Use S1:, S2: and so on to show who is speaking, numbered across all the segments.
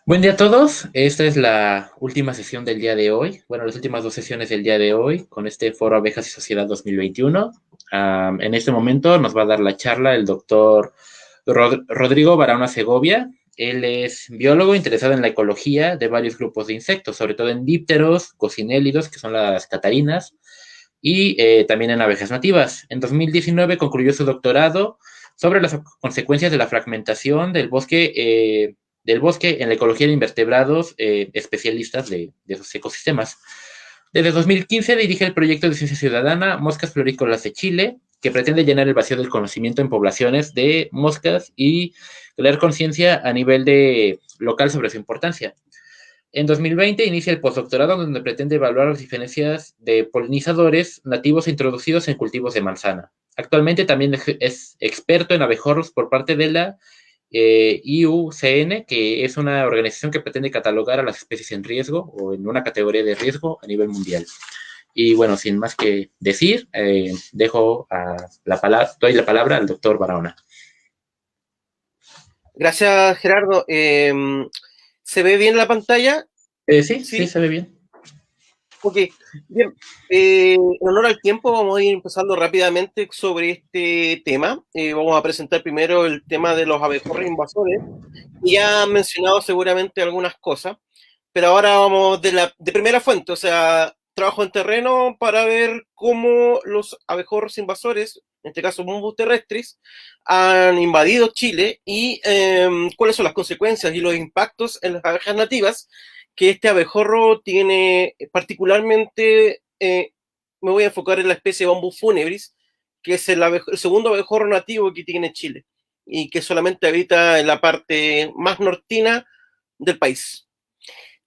S1: Buen día a todos. Esta es la última sesión del día de hoy. Bueno, las últimas dos sesiones del día de hoy con este Foro Abejas y Sociedad 2021. En este momento nos va a dar la charla el doctor Rodrigo Barahona Segovia. Él es biólogo interesado en la ecología de varios grupos de insectos, sobre todo en dípteros, cocinélidos, que son las catarinas, y también en abejas nativas. En 2019 concluyó su doctorado sobre las consecuencias de la fragmentación del bosque en la ecología de invertebrados especialistas de esos ecosistemas. Desde 2015 dirige el proyecto de ciencia ciudadana Moscas Florícolas de Chile, que pretende llenar el vacío del conocimiento en poblaciones de moscas y crear conciencia a nivel de local sobre su importancia. En 2020 inicia el postdoctorado donde pretende evaluar las diferencias de polinizadores nativos e introducidos en cultivos de manzana. Actualmente también es experto en abejorros por parte de la IUCN, que es una organización que pretende catalogar a las especies en riesgo o en una categoría de riesgo a nivel mundial. Y bueno, sin más que decir, doy la palabra al doctor Barahona.
S2: Gracias, Gerardo. ¿Se ve bien la pantalla?
S1: Sí,
S2: ¿Sí?
S1: se ve bien.
S2: Ok. Bien. En honor al tiempo, vamos a ir empezando rápidamente sobre este tema. Vamos a presentar primero el tema de los abejorros invasores. Ya han mencionado seguramente algunas cosas, pero ahora vamos de primera fuente, o sea, trabajo en terreno para ver cómo los abejorros invasores, en este caso Bombus terrestris, han invadido Chile y cuáles son las consecuencias y los impactos en las abejas nativas que este abejorro tiene particularmente. Me voy a enfocar en la especie Bombus funebris, que es el segundo abejorro nativo que tiene Chile y que solamente habita en la parte más nortina del país.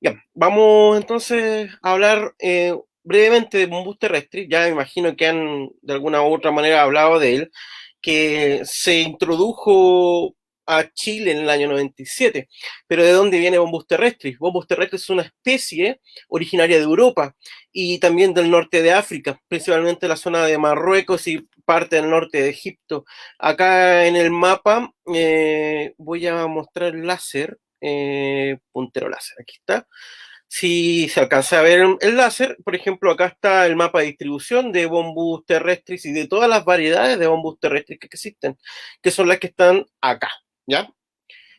S2: Ya, vamos entonces a hablar brevemente de Bombus terrestris. Ya me imagino que han de alguna u otra manera hablado de él, que se introdujo a Chile en el año 97. Pero ¿de dónde viene Bombus terrestris? Bombus terrestris es una especie originaria de Europa y también del norte de África, principalmente la zona de Marruecos y parte del norte de Egipto. Acá en el mapa voy a mostrar el láser, puntero láser, aquí está. Si se alcanza a ver el láser, por ejemplo, acá está el mapa de distribución de Bombus terrestris y de todas las variedades de Bombus terrestris que existen, que son las que están acá, ¿ya?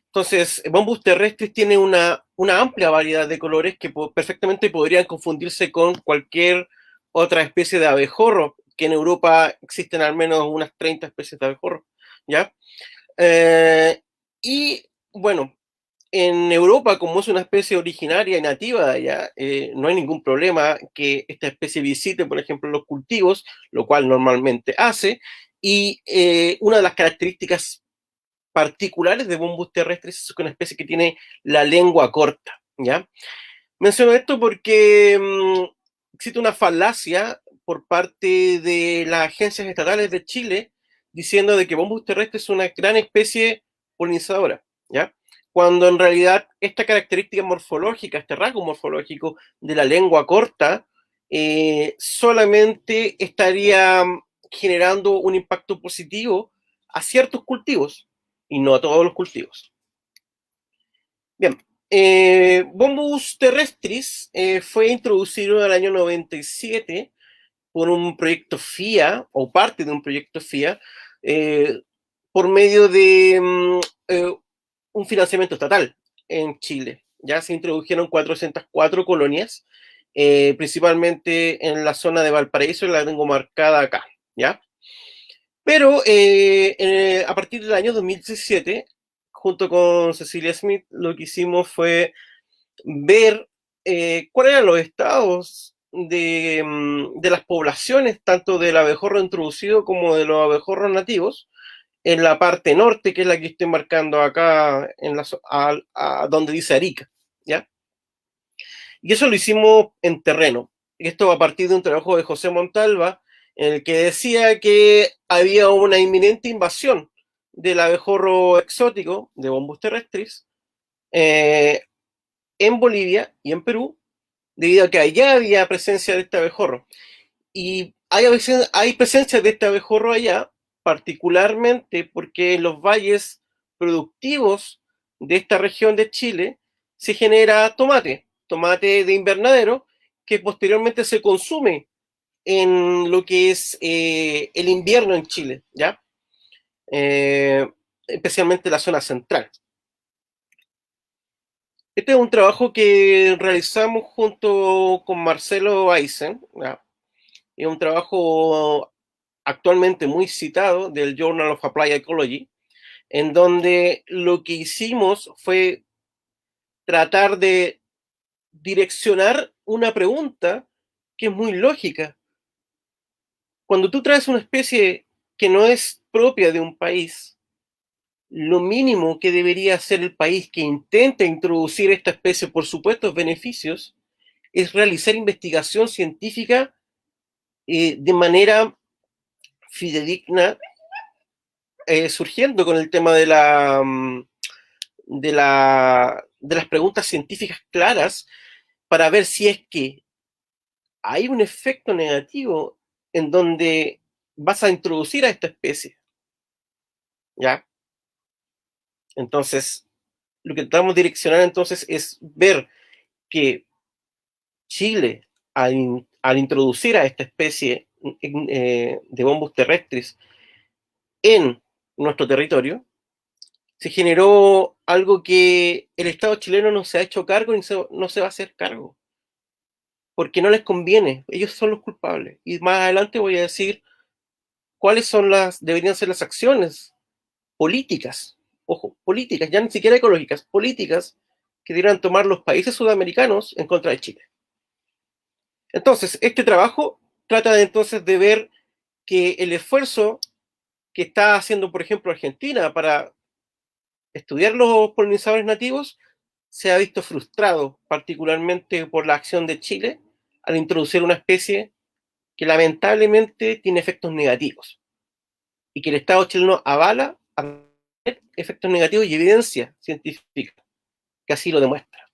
S2: Entonces, Bombus terrestris tiene una amplia variedad de colores que perfectamente podrían confundirse con cualquier otra especie de abejorro, que en Europa existen al menos unas 30 especies de abejorro, ¿ya? Eh, y bueno, en Europa, como es una especie originaria y nativa de allá, no hay ningún problema que esta especie visite, por ejemplo, los cultivos, lo cual normalmente hace. Y una de las características particulares de Bombus terrestris es una especie que tiene la lengua corta, ¿ya? Menciono esto porque existe una falacia por parte de las agencias estatales de Chile diciendo de que Bombus terrestris es una gran especie polinizadora, ¿ya? Cuando en realidad esta característica morfológica, este rasgo morfológico de la lengua corta, solamente estaría generando un impacto positivo a ciertos cultivos y no a todos los cultivos. Bien, Bombus terrestris fue introducido en el año 97 por un proyecto FIA, o parte de un proyecto FIA, eh, por medio de un financiamiento estatal en Chile. Ya se introdujeron 404 colonias, principalmente en la zona de Valparaíso, la tengo marcada acá, ¿ya? Pero a partir del año 2017, junto con Cecilia Smith, lo que hicimos fue ver cuáles eran los estados de las poblaciones, tanto del abejorro introducido como de los abejorros nativos, en la parte norte, que es la que estoy marcando acá, donde dice Arica, ¿ya? Y eso lo hicimos en terreno. Y esto a partir de un trabajo de José Montalva, en el que decía que había una inminente invasión del abejorro exótico de Bombus terrestris eh, en Bolivia y en Perú, debido a que allá había presencia de este abejorro. Y hay presencia de este abejorro allá, particularmente porque en los valles productivos de esta región de Chile se genera tomate de invernadero, que posteriormente se consume en lo que es el invierno en Chile, ¿ya? Especialmente la zona central. Este es un trabajo que realizamos junto con Marcelo Eisen, ¿ya? Es un trabajo actualmente muy citado del Journal of Applied Ecology, en donde lo que hicimos fue tratar de direccionar una pregunta que es muy lógica. Cuando tú traes una especie que no es propia de un país, lo mínimo que debería hacer el país que intenta introducir esta especie por supuestos beneficios es realizar investigación científica de manera fidedigna, surgiendo con el tema de las preguntas científicas claras para ver si es que hay un efecto negativo en donde vas a introducir a esta especie, ¿ya? Entonces, lo que tratamos de direccionar entonces es ver que Chile, al introducir a esta especie de bombus terrestres en nuestro territorio, se generó algo que el Estado chileno no se ha hecho cargo ni no se va a hacer cargo, porque no les conviene, ellos son los culpables. Y más adelante voy a decir cuáles deberían ser las acciones políticas, ojo, políticas, ya ni siquiera ecológicas, políticas que debieran tomar los países sudamericanos en contra de Chile. Entonces, este trabajo trata entonces de ver que el esfuerzo que está haciendo, por ejemplo, Argentina para estudiar los polinizadores nativos se ha visto frustrado, particularmente por la acción de Chile al introducir una especie que lamentablemente tiene efectos negativos y que el Estado chileno avala a efectos negativos y evidencia científica que así lo demuestra.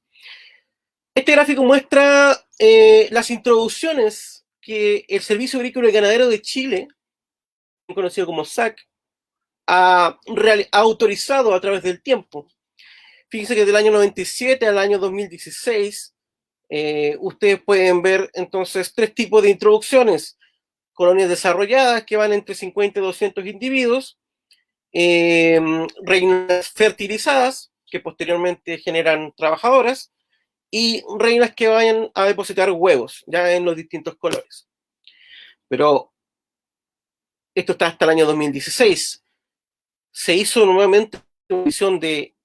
S2: Este gráfico muestra las introducciones que el Servicio Agrícola y Ganadero de Chile, conocido como SAC, ha autorizado a través del tiempo. Fíjense que del año 97 al año 2016, ustedes pueden ver entonces tres tipos de introducciones. Colonias desarrolladas que van entre 50 y 200 individuos, reinas fertilizadas que posteriormente generan trabajadoras y reinas que vayan a depositar huevos ya en los distintos colores. Pero esto está hasta el año 2016. Se hizo nuevamente una visión de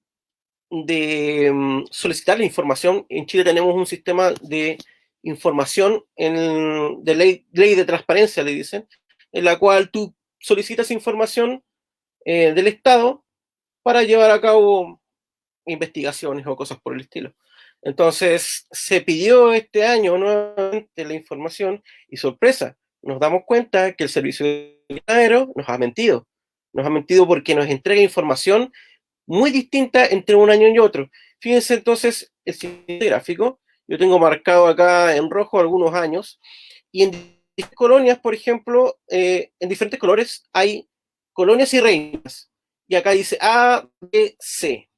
S2: solicitar la información. En Chile tenemos un sistema de información de ley de transparencia, le dicen, en la cual tú solicitas información del Estado para llevar a cabo investigaciones o cosas por el estilo. Entonces, se pidió este año nuevamente la información y sorpresa, nos damos cuenta que el Servicio Ganadero nos ha mentido. Nos ha mentido porque nos entrega información muy distinta entre un año y otro. Fíjense entonces el siguiente gráfico. Yo tengo marcado acá en rojo algunos años y en diferentes colonias, por ejemplo, en diferentes colores hay colonias y reinas. Y acá dice A, B, C.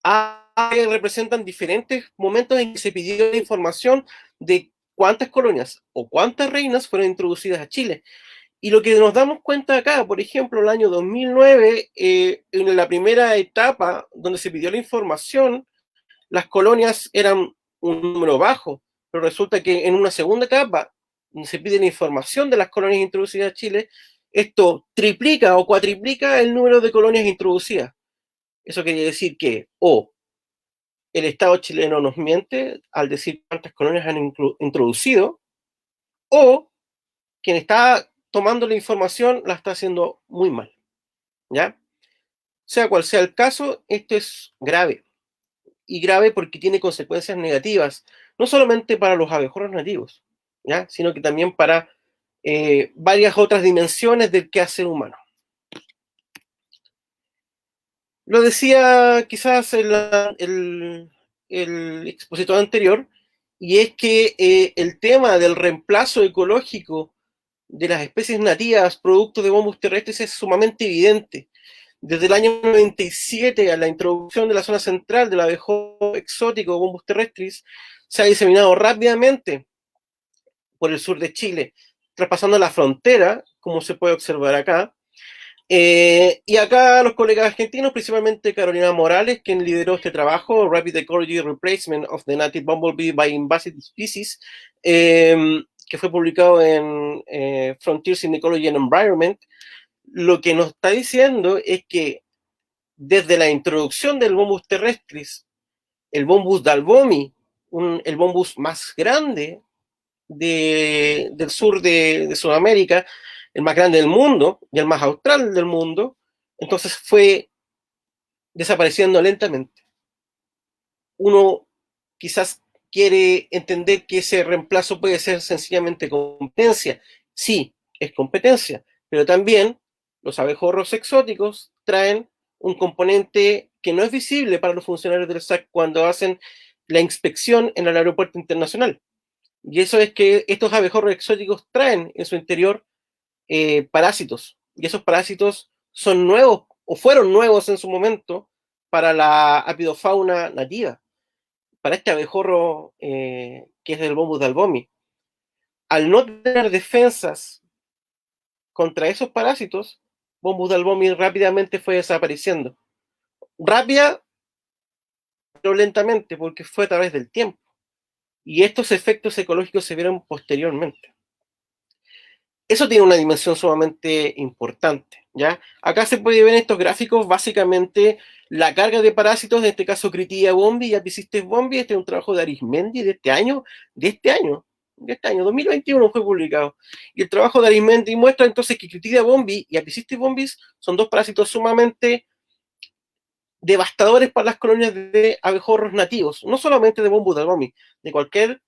S2: A representan diferentes momentos en que se pidió la información de cuántas colonias o cuántas reinas fueron introducidas a Chile. Y lo que nos damos cuenta acá, por ejemplo, el año 2009, en la primera etapa donde se pidió la información, las colonias eran un número bajo, pero resulta que en una segunda etapa, donde se pide la información de las colonias introducidas a Chile, esto triplica o cuatriplica el número de colonias introducidas. Eso quiere decir que o el Estado chileno nos miente al decir cuántas colonias han introducido, o quien está tomando la información la está haciendo muy mal, ¿ya? Sea cual sea el caso, esto es grave, y grave porque tiene consecuencias negativas, no solamente para los abejorros nativos, ¿ya? Sino que también para varias otras dimensiones del quehacer humano. Lo decía quizás el expositor anterior, y es que el tema del reemplazo ecológico de las especies nativas producto de bombos terrestres es sumamente evidente. Desde el año 97 a la introducción de la zona central del abejorro exótico Bombus terrestris, se ha diseminado rápidamente por el sur de Chile, traspasando la frontera, como se puede observar acá. Y acá los colegas argentinos, principalmente Carolina Morales, quien lideró este trabajo, Rapid Ecology Replacement of the Native Bumblebee by Invasive Species, que fue publicado en Frontiers in Ecology and Environment, lo que nos está diciendo es que desde la introducción del Bombus terrestris, el Bombus dalbomi, el Bombus más grande del sur de Sudamérica, el más grande del mundo y el más austral del mundo, entonces fue desapareciendo lentamente. Uno quizás quiere entender que ese reemplazo puede ser sencillamente competencia. Sí, es competencia, pero también los abejorros exóticos traen un componente que no es visible para los funcionarios del SAC cuando hacen la inspección en el aeropuerto internacional. Y eso es que estos abejorros exóticos traen en su interior parásitos. Y esos parásitos son nuevos o fueron nuevos en su momento para la apidofauna nativa, para este abejorro que es del Bombus dalbomi. Al no tener defensas contra esos parásitos, Bombus dalbomi rápidamente fue desapareciendo. Rápida, pero lentamente, porque fue a través del tiempo. Y estos efectos ecológicos se vieron posteriormente. Eso tiene una dimensión sumamente importante, ¿ya? Acá se puede ver en estos gráficos básicamente la carga de parásitos, en este caso Critidia bombi y Apicistes bombi. Este es un trabajo de Arismendi de este año, 2021 fue publicado. Y el trabajo de Arismendi muestra entonces que Critidia bombi y Apicistes bombis son dos parásitos sumamente devastadores para las colonias de abejorros nativos, no solamente de Bombus dalbomi, de cualquier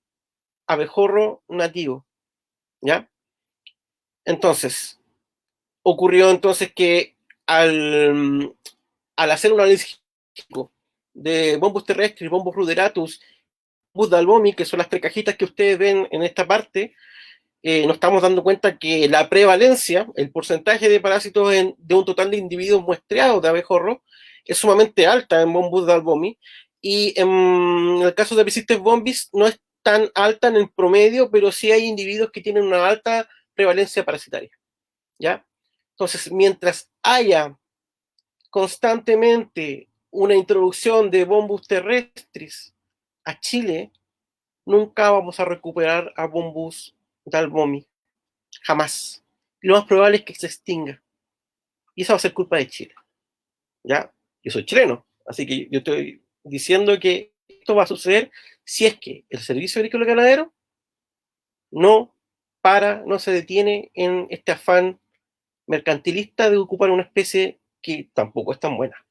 S2: abejorro nativo, ¿ya? Entonces, ocurrió entonces que al hacer un análisis de Bombus terrestris, Bombus ruderatus, Bombus dalbomi, que son las tres cajitas que ustedes ven en esta parte, nos estamos dando cuenta que la prevalencia, el porcentaje de parásitos de un total de individuos muestreados de abejorro, es sumamente alta en Bombus dalbomi, y en el caso de Apicistes bombis no es tan alta en el promedio, pero sí hay individuos que tienen una alta prevalencia parasitaria, ¿ya? Entonces, mientras haya constantemente una introducción de Bombus terrestris a Chile, nunca vamos a recuperar a Bombus dalbomi, jamás. Lo más probable es que se extinga. Y eso va a ser culpa de Chile, ¿ya? Yo soy chileno, así que yo estoy diciendo que esto va a suceder si es que el Servicio Agrícola Ganadero no no se detiene en este afán mercantilista de ocupar una especie que tampoco es tan buena.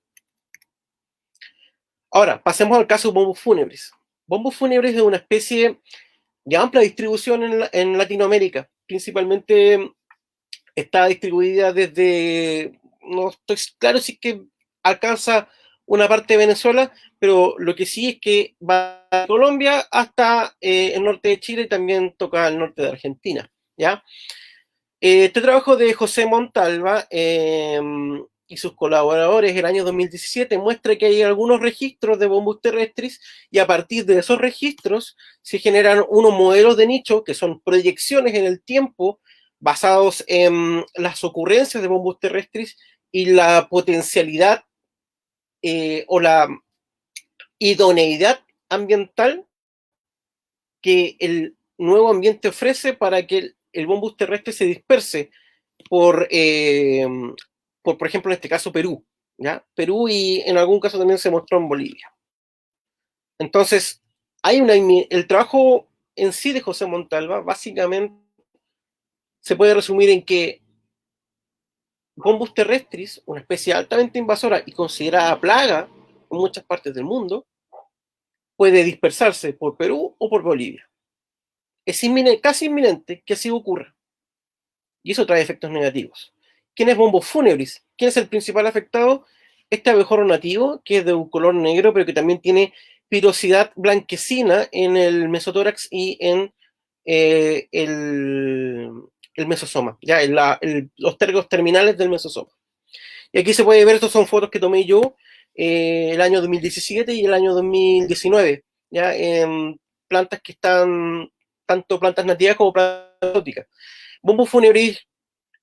S2: Ahora, pasemos al caso Bombus funebris. Bombus funebris es una especie de amplia distribución en Latinoamérica. Principalmente está distribuida desde, no estoy claro si es que alcanza una parte de Venezuela, pero lo que sí es que va de Colombia hasta el norte de Chile y también toca el norte de Argentina, ¿ya? Este trabajo de José Montalva y sus colaboradores el año 2017 muestra que hay algunos registros de Bombus terrestris y a partir de esos registros se generan unos modelos de nicho que son proyecciones en el tiempo basados en las ocurrencias de Bombus terrestris y la potencialidad o la idoneidad ambiental que el nuevo ambiente ofrece para que el Bombus terrestre se disperse por ejemplo, en este caso Perú, ¿ya? Perú y en algún caso también se mostró en Bolivia. Entonces, el trabajo en sí de José Montalva básicamente se puede resumir en que Bombus terrestris, una especie altamente invasora y considerada plaga en muchas partes del mundo, puede dispersarse por Perú o por Bolivia. Es casi inminente que así ocurra. Y eso trae efectos negativos. ¿Quién es Bombus funebris? ¿Quién es el principal afectado? Este abejorro nativo, que es de un color negro, pero que también tiene pilosidad blanquecina en el mesotórax y en el mesosoma, ya en los tergos terminales del mesosoma. Y aquí se puede ver, estas son fotos que tomé yo el año 2017 y el año 2019, ¿ya? En plantas que están, tanto plantas nativas como plantas exóticas. Bombus funebris,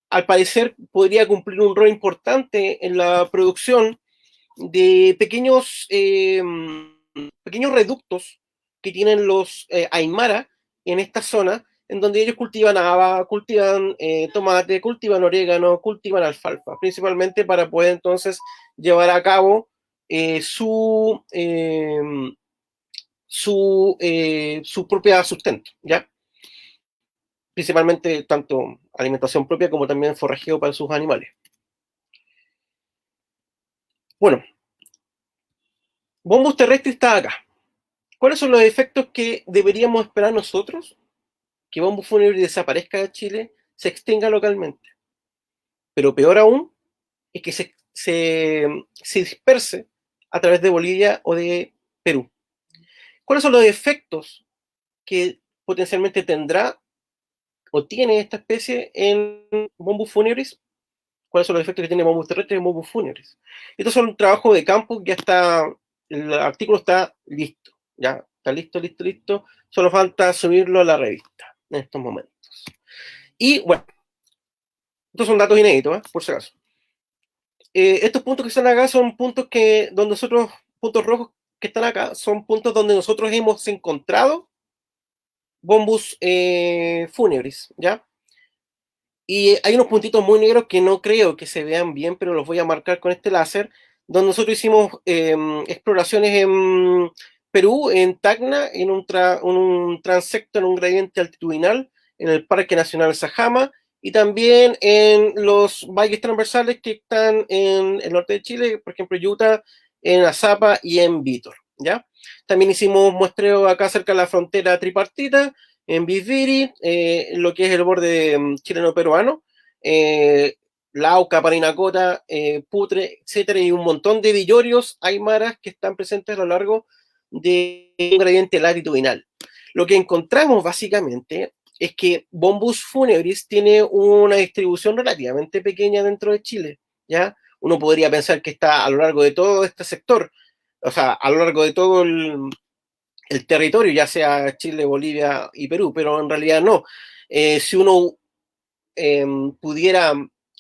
S2: al parecer, podría cumplir un rol importante en la producción de pequeños reductos que tienen los aymara en esta zona, en donde ellos cultivan haba, cultivan tomate, cultivan orégano, cultivan alfalfa, principalmente para poder entonces llevar a cabo su propia sustento, ¿ya? Principalmente tanto alimentación propia como también forrajeo para sus animales. Bueno, Bombus terrestre está acá. ¿Cuáles son los efectos que deberíamos esperar nosotros? Que Bombus funebris desaparezca de Chile, se extinga localmente. Pero peor aún es que se disperse a través de Bolivia o de Perú. ¿Cuáles son los efectos que potencialmente tendrá o tiene esta especie en Bombus funebris? ¿Cuáles son los efectos que tiene Bombus terrestre en Bombus funebris? Estos son un trabajo de campo, ya está, el artículo está listo, ya está listo. Solo falta subirlo a la revista en estos momentos. Y bueno, estos son datos inéditos, por si acaso. Estos puntos que están acá son puntos donde nosotros, puntos rojos que están acá, son puntos donde nosotros hemos encontrado Bombus funebris, ¿ya? Y hay unos puntitos muy negros que no creo que se vean bien, pero los voy a marcar con este láser, donde nosotros hicimos exploraciones en Perú, en Tacna, en un transecto, en un gradiente altitudinal, en el Parque Nacional Sajama, y también en los valles transversales que están en el norte de Chile, por ejemplo, Utah, en Azapa y en Vítor, ¿ya? También hicimos muestreo acá cerca de la frontera tripartita, en Bisbiri, lo que es el borde chileno-peruano, Lauca, Parinacota, Putre, etcétera, y un montón de villorios aymaras que están presentes a lo largo de un gradiente latitudinal. Lo que encontramos básicamente es que Bombus funebris tiene una distribución relativamente pequeña dentro de Chile, ¿ya? Uno podría pensar que está a lo largo de todo este sector, o sea, a lo largo de todo el territorio, ya sea Chile, Bolivia y Perú, pero en realidad no. Si uno pudiera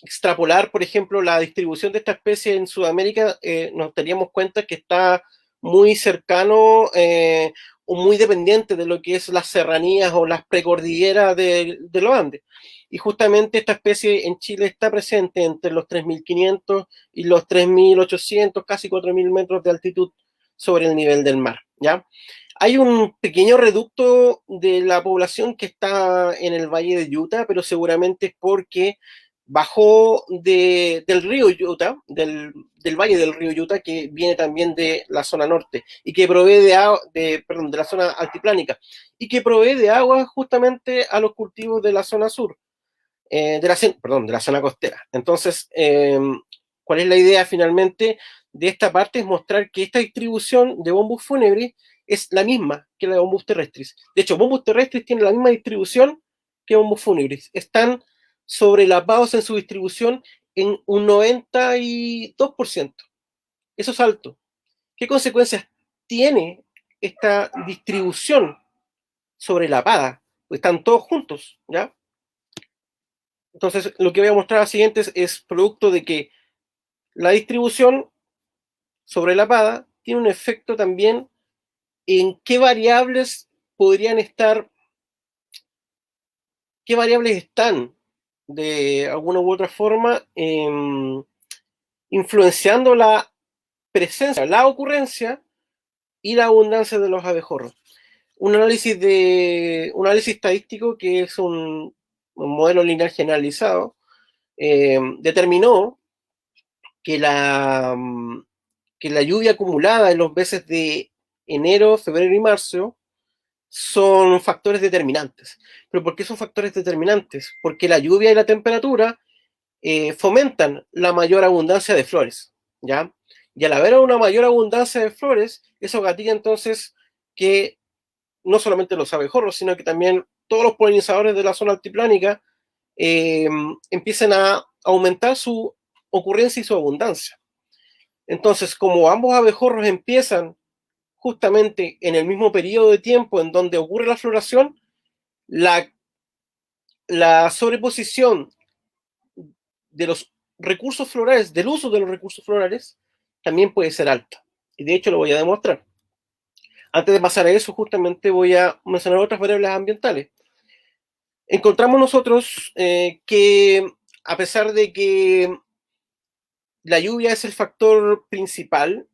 S2: extrapolar, por ejemplo, la distribución de esta especie en Sudamérica, nos daríamos cuenta que está muy cercano o muy dependiente de lo que es las serranías o las precordilleras de los Andes. Y justamente esta especie en Chile está presente entre los 3.500 y los 3.800, casi 4.000 metros de altitud sobre el nivel del mar, ¿ya? Hay un pequeño reducto de la población que está en el Valle de Utah, pero seguramente es porque bajó del río Utah, del valle del río Utah, que viene también de la zona norte y que provee de la zona altiplánica y que provee de agua justamente a los cultivos de la zona sur, de la zona costera. Entonces, ¿cuál es la idea finalmente de esta parte? Es mostrar que esta distribución de Bombus funebris es la misma que la de Bombus terrestris. De hecho, Bombus terrestris tiene la misma distribución que Bombus funebris. Están sobrelapados en su distribución en un 92%. Eso es alto. ¿Qué consecuencias tiene esta distribución sobrelapada? Pues están todos juntos, ¿ya? Entonces, lo que voy a mostrar a las siguientes es producto de que la distribución sobrelapada tiene un efecto también en qué variables podrían estar, qué variables están de alguna u otra forma influenciando la presencia, la ocurrencia y la abundancia de los abejorros. Un análisis estadístico que es un modelo lineal generalizado determinó que la lluvia acumulada en los meses de enero, febrero y marzo son factores determinantes. ¿Pero por qué son factores determinantes? Porque la lluvia y la temperatura fomentan la mayor abundancia de flores, ¿ya? Y al haber una mayor abundancia de flores, eso gatilla entonces que no solamente los abejorros, sino que también todos los polinizadores de la zona altiplánica empiecen a aumentar su ocurrencia y su abundancia. Entonces, como ambos abejorros empiezan justamente en el mismo periodo de tiempo en donde ocurre la floración, la sobreposición de los recursos florales, del uso de los recursos florales, también puede ser alta. Y de hecho lo voy a demostrar. Antes de pasar a eso, justamente voy a mencionar otras variables ambientales. Encontramos nosotros que a pesar de que la lluvia es el factor principal,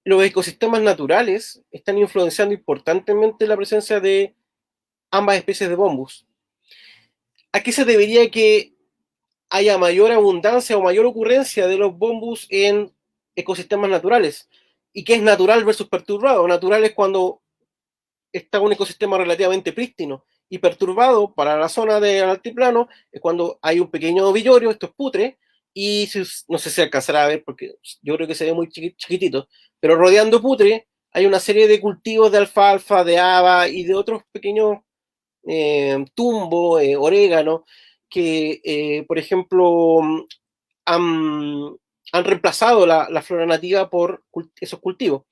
S2: los ecosistemas naturales están influenciando importantemente la presencia de ambas especies de bombus. ¿A qué se debería que haya mayor abundancia o mayor ocurrencia de los bombus en ecosistemas naturales? ¿Y qué es natural versus perturbado? Natural es cuando está un ecosistema relativamente prístino, y perturbado para la zona del altiplano es cuando hay un pequeño villorio, esto es putre, y no sé si alcanzará a ver porque yo creo que se ve muy chiquitito, pero rodeando putre hay una serie de cultivos de alfalfa, de haba y de otros pequeños tumbo, orégano, que por ejemplo han, han reemplazado la flora nativa por esos cultivos.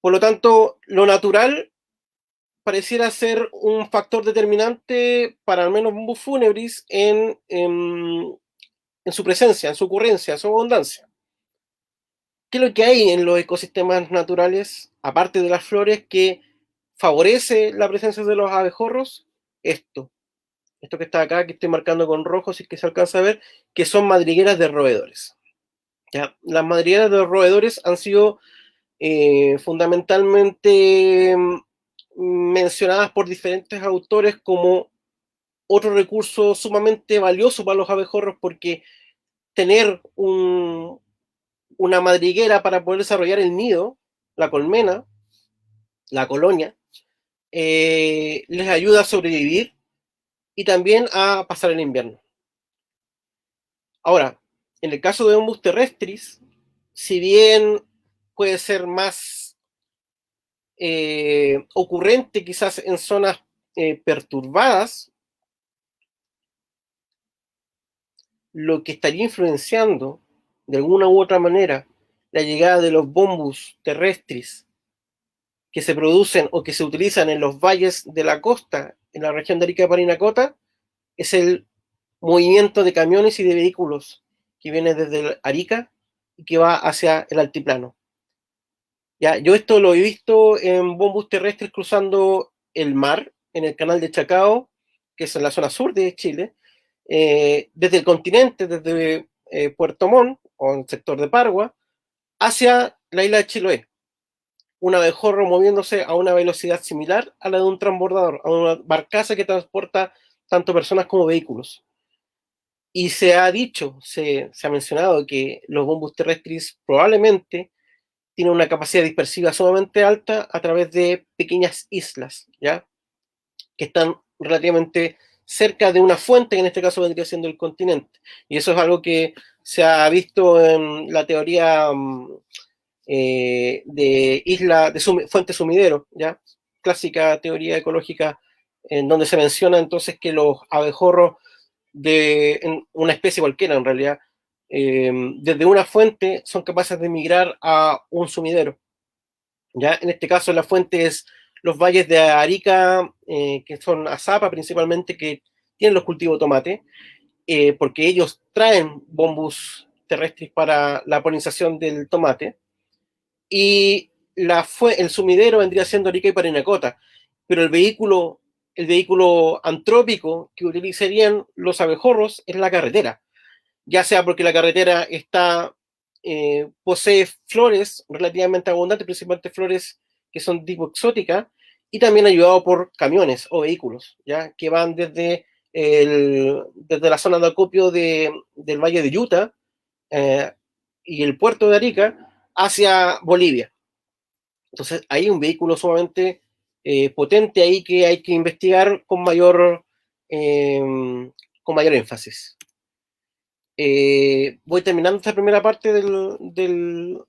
S2: Por lo tanto, lo natural pareciera ser un factor determinante para al menos Bombus funebris en su presencia, en su ocurrencia, en su abundancia. ¿Qué es lo que hay en los ecosistemas naturales, aparte de las flores, que favorece la presencia de los abejorros? Esto que está acá, que estoy marcando con rojo, si es que se alcanza a ver, que son madrigueras de roedores. ¿Ya? Las madrigueras de roedores han sido fundamentalmente mencionadas por diferentes autores como otro recurso sumamente valioso para los abejorros, porque tener una madriguera para poder desarrollar el nido, la colmena, la colonia, les ayuda a sobrevivir y también a pasar el invierno. Ahora, en el caso de Bombus terrestris, si bien puede ser más ocurrente quizás en zonas perturbadas, lo que estaría influenciando de alguna u otra manera la llegada de los bombus terrestris que se producen o que se utilizan en los valles de la costa, en la región de Arica y Parinacota, es el movimiento de camiones y de vehículos que viene desde Arica y que va hacia el altiplano. Ya, yo esto lo he visto en bombus terrestres cruzando el mar en el canal de Chacao, que es en la zona sur de Chile, desde el continente, desde Puerto Montt o el sector de Pargua, hacia la isla de Chiloé. Un abejorro moviéndose a una velocidad similar a la de un transbordador, a una barcaza que transporta tanto personas como vehículos. Y se ha dicho, se ha mencionado que los bombus terrestres probablemente tienen una capacidad dispersiva sumamente alta a través de pequeñas islas, ¿ya? Que están relativamente cerca de una fuente, que en este caso vendría siendo el continente. Y eso es algo que se ha visto en la teoría de isla, de fuente sumidero, ¿ya? Clásica teoría ecológica, en donde se menciona entonces que los abejorros de una especie cualquiera, en realidad, desde una fuente son capaces de migrar a un sumidero. ¿Ya? En este caso la fuente es los valles de Arica, que son Azapa principalmente, que tienen los cultivos de tomate, porque ellos traen bombus terrestres para la polinización del tomate, y el sumidero vendría siendo Arica y Parinacota, pero el vehículo antrópico que utilizarían los abejorros es la carretera, ya sea porque la carretera posee flores relativamente abundantes, principalmente flores que son tipo exótica, y también ayudado por camiones o vehículos, ¿ya? Que van desde la zona de acopio del Valle de Utah y el puerto de Arica hacia Bolivia. Entonces hay un vehículo sumamente potente ahí que hay que investigar eh, con mayor énfasis. Voy terminando esta primera parte de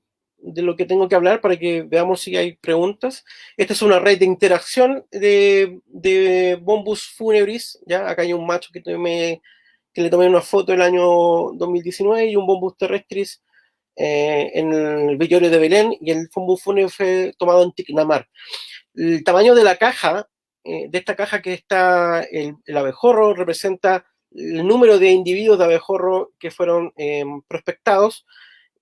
S2: lo que tengo que hablar para que veamos si hay preguntas. Esta es una red de interacción de Bombus funebris, ¿ya? Acá hay un macho que que le tomé una foto el año 2019, y un Bombus terrestris en el vellorio de Belén, y el Bombus fúnebre fue tomado en Ticnamar. El tamaño de la caja, de esta caja que está el abejorro, representa el número de individuos de abejorro que fueron prospectados,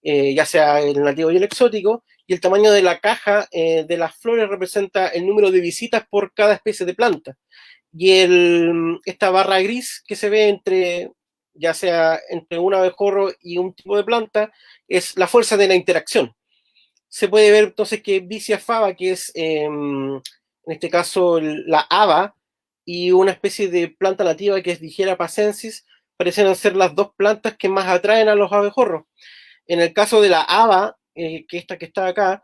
S2: ya sea el nativo y el exótico, y el tamaño de la caja de las flores representa el número de visitas por cada especie de planta. Y esta barra gris que se ve entre, ya sea entre un abejorro y un tipo de planta, es la fuerza de la interacción. Se puede ver entonces que Vicia faba, que es en este caso la haba, y una especie de planta nativa que es Digera pacensis, parecen ser las dos plantas que más atraen a los abejorros. En el caso de la haba, que esta que está acá,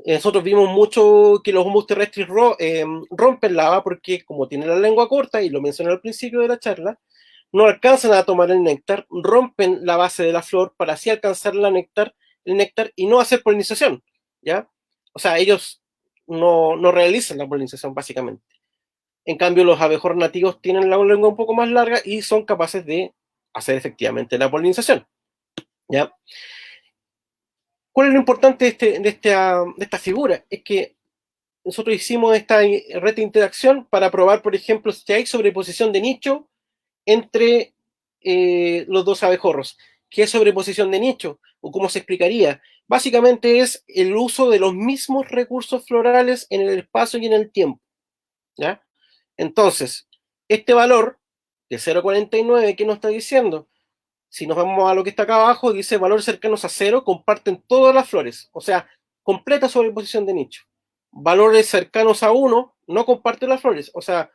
S2: nosotros vimos mucho que los humus terrestres rompen la haba porque, como tienen la lengua corta, y lo mencioné al principio de la charla, no alcanzan a tomar el néctar, rompen la base de la flor para así alcanzar el néctar y no hacer polinización, ¿ya? O sea, ellos no realizan la polinización, básicamente. En cambio, los abejorros nativos tienen la lengua un poco más larga y son capaces de hacer efectivamente la polinización, ¿ya? ¿Cuál es lo importante de esta figura? Es que nosotros hicimos esta red de interacción para probar, por ejemplo, si hay sobreposición de nicho entre los dos abejorros. ¿Qué es sobreposición de nicho? ¿O cómo se explicaría? Básicamente es el uso de los mismos recursos florales en el espacio y en el tiempo, ¿ya? Entonces, este valor de 0,49, ¿qué nos está diciendo? Si nos vamos a lo que está acá abajo, dice valores cercanos a cero comparten todas las flores, o sea, completa sobreposición de nicho. Valores cercanos a 1 no comparten las flores, o sea,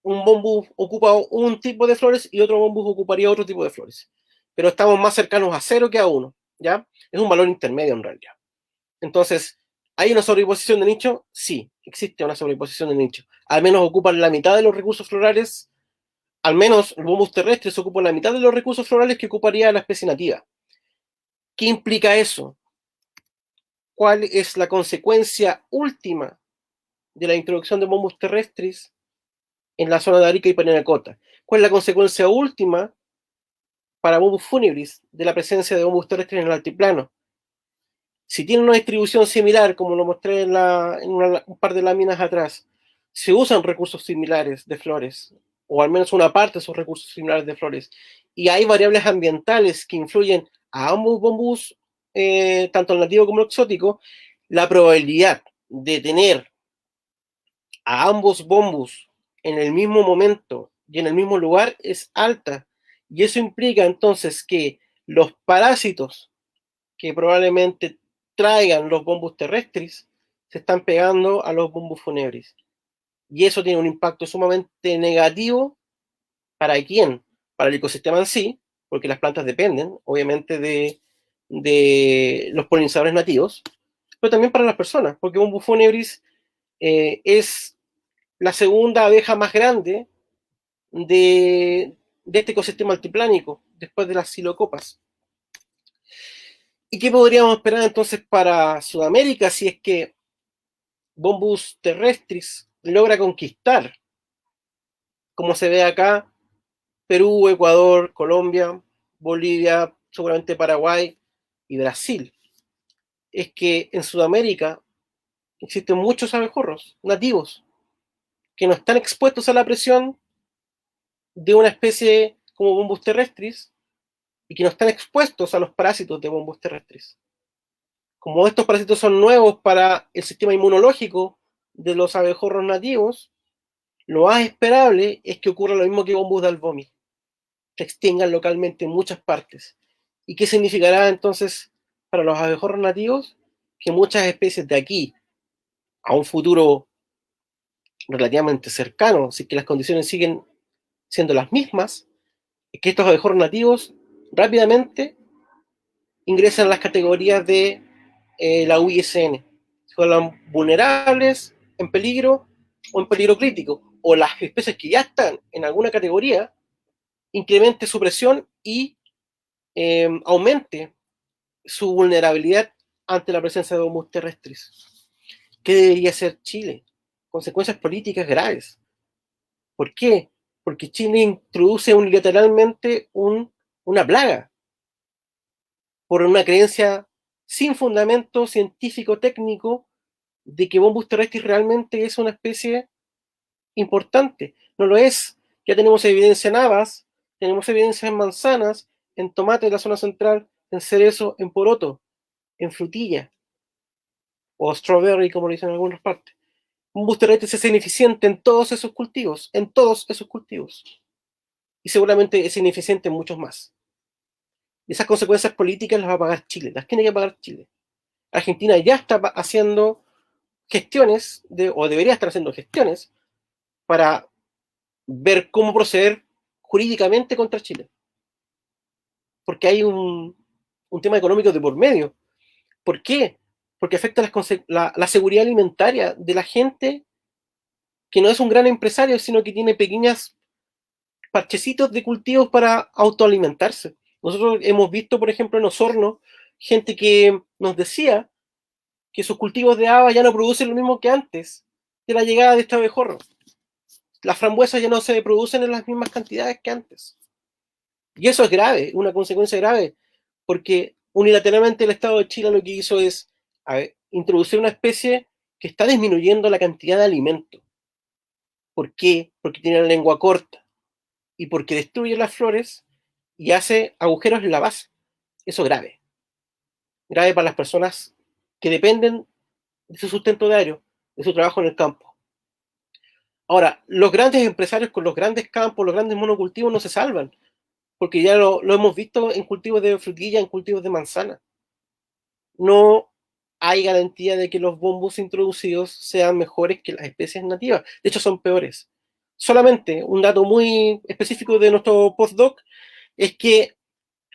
S2: un bombus ocupa un tipo de flores y otro bombus ocuparía otro tipo de flores. Pero estamos más cercanos a 0 que a 1, ¿ya? Es un valor intermedio en realidad. Entonces, ¿hay una sobreposición de nicho? Sí, existe una sobreposición de nicho. Al menos ocupan la mitad de los recursos florales, al menos los bombus terrestres ocupan la mitad de los recursos florales que ocuparía la especie nativa. ¿Qué implica eso? ¿Cuál es la consecuencia última de la introducción de bombus terrestres en la zona de Arica y Parinacota? ¿Cuál es la consecuencia última para bombus funebris de la presencia de bombus terrestres en el altiplano? Si tiene una distribución similar, como lo mostré un par de láminas atrás, se usan recursos similares de flores, o al menos una parte de esos recursos similares de flores, y hay variables ambientales que influyen a ambos bombus, tanto el nativo como el exótico, la probabilidad de tener a ambos bombus en el mismo momento y en el mismo lugar es alta. Y eso implica entonces que los parásitos que probablemente traigan los bombus terrestres se están pegando a los bombus funebris. Y eso tiene un impacto sumamente negativo. ¿Para quién? Para el ecosistema en sí, porque las plantas dependen, obviamente, de los polinizadores nativos, pero también para las personas, porque bombus funebris es la segunda abeja más grande de este ecosistema altiplánico, después de las silocopas. ¿Y qué podríamos esperar entonces para Sudamérica si es que Bombus terrestris logra conquistar, como se ve acá, Perú, Ecuador, Colombia, Bolivia, seguramente Paraguay y Brasil? Es que en Sudamérica existen muchos abejorros nativos que no están expuestos a la presión de una especie como Bombus terrestris y que no están expuestos a los parásitos de Bombus terrestris. Como estos parásitos son nuevos para el sistema inmunológico de los abejorros nativos, lo más esperable es que ocurra lo mismo que Bombus dalbomi, se extingan localmente en muchas partes. ¿Y qué significará entonces para los abejorros nativos? Que muchas especies de aquí a un futuro relativamente cercano, si que las condiciones siguen siendo las mismas, es que estos abejorros nativos rápidamente ingresan a las categorías de la UISN. Se vuelvan vulnerables, en peligro o en peligro crítico. O las especies que ya están en alguna categoría incremente su presión y aumente su vulnerabilidad ante la presencia de bombos terrestres. ¿Qué debería hacer Chile? Consecuencias políticas graves. ¿Por qué? porque Chile introduce unilateralmente una plaga por una creencia sin fundamento científico técnico de que Bombus terrestris realmente es una especie importante. No lo es. Ya tenemos evidencia en habas, tenemos evidencia en manzanas, en tomate de la zona central, en cerezo, en poroto, en frutilla, o strawberry, como lo dicen en algunas partes. Bombus terrestris es ineficiente en todos esos cultivos, en todos esos cultivos. Y seguramente es ineficiente en muchos más. Y esas consecuencias políticas las va a pagar Chile, las tiene que pagar Chile. Argentina ya está haciendo gestiones, o debería estar haciendo gestiones, para ver cómo proceder jurídicamente contra Chile. Porque hay un tema económico de por medio. ¿Por qué? Porque afecta la seguridad alimentaria de la gente que no es un gran empresario, sino que tiene pequeñas parchecitos de cultivos para autoalimentarse. Nosotros hemos visto, por ejemplo, en Osorno, gente que nos decía que sus cultivos de haba ya no producen lo mismo que antes de la llegada de este abejorro. Las frambuesas ya no se producen en las mismas cantidades que antes. Y eso es grave, una consecuencia grave, porque unilateralmente el Estado de Chile lo que hizo es introducir una especie que está disminuyendo la cantidad de alimento. ¿Por qué? Porque tiene la lengua corta y porque destruye las flores y hace agujeros en la base. Eso es grave. Grave para las personas que dependen de su sustento diario, de su trabajo en el campo. Ahora, los grandes empresarios con los grandes campos, los grandes monocultivos no se salvan, porque ya lo hemos visto en cultivos de frutilla, en cultivos de manzana. No hay garantía de que los bombos introducidos sean mejores que las especies nativas. De hecho, son peores. Solamente un dato muy específico de nuestro postdoc es que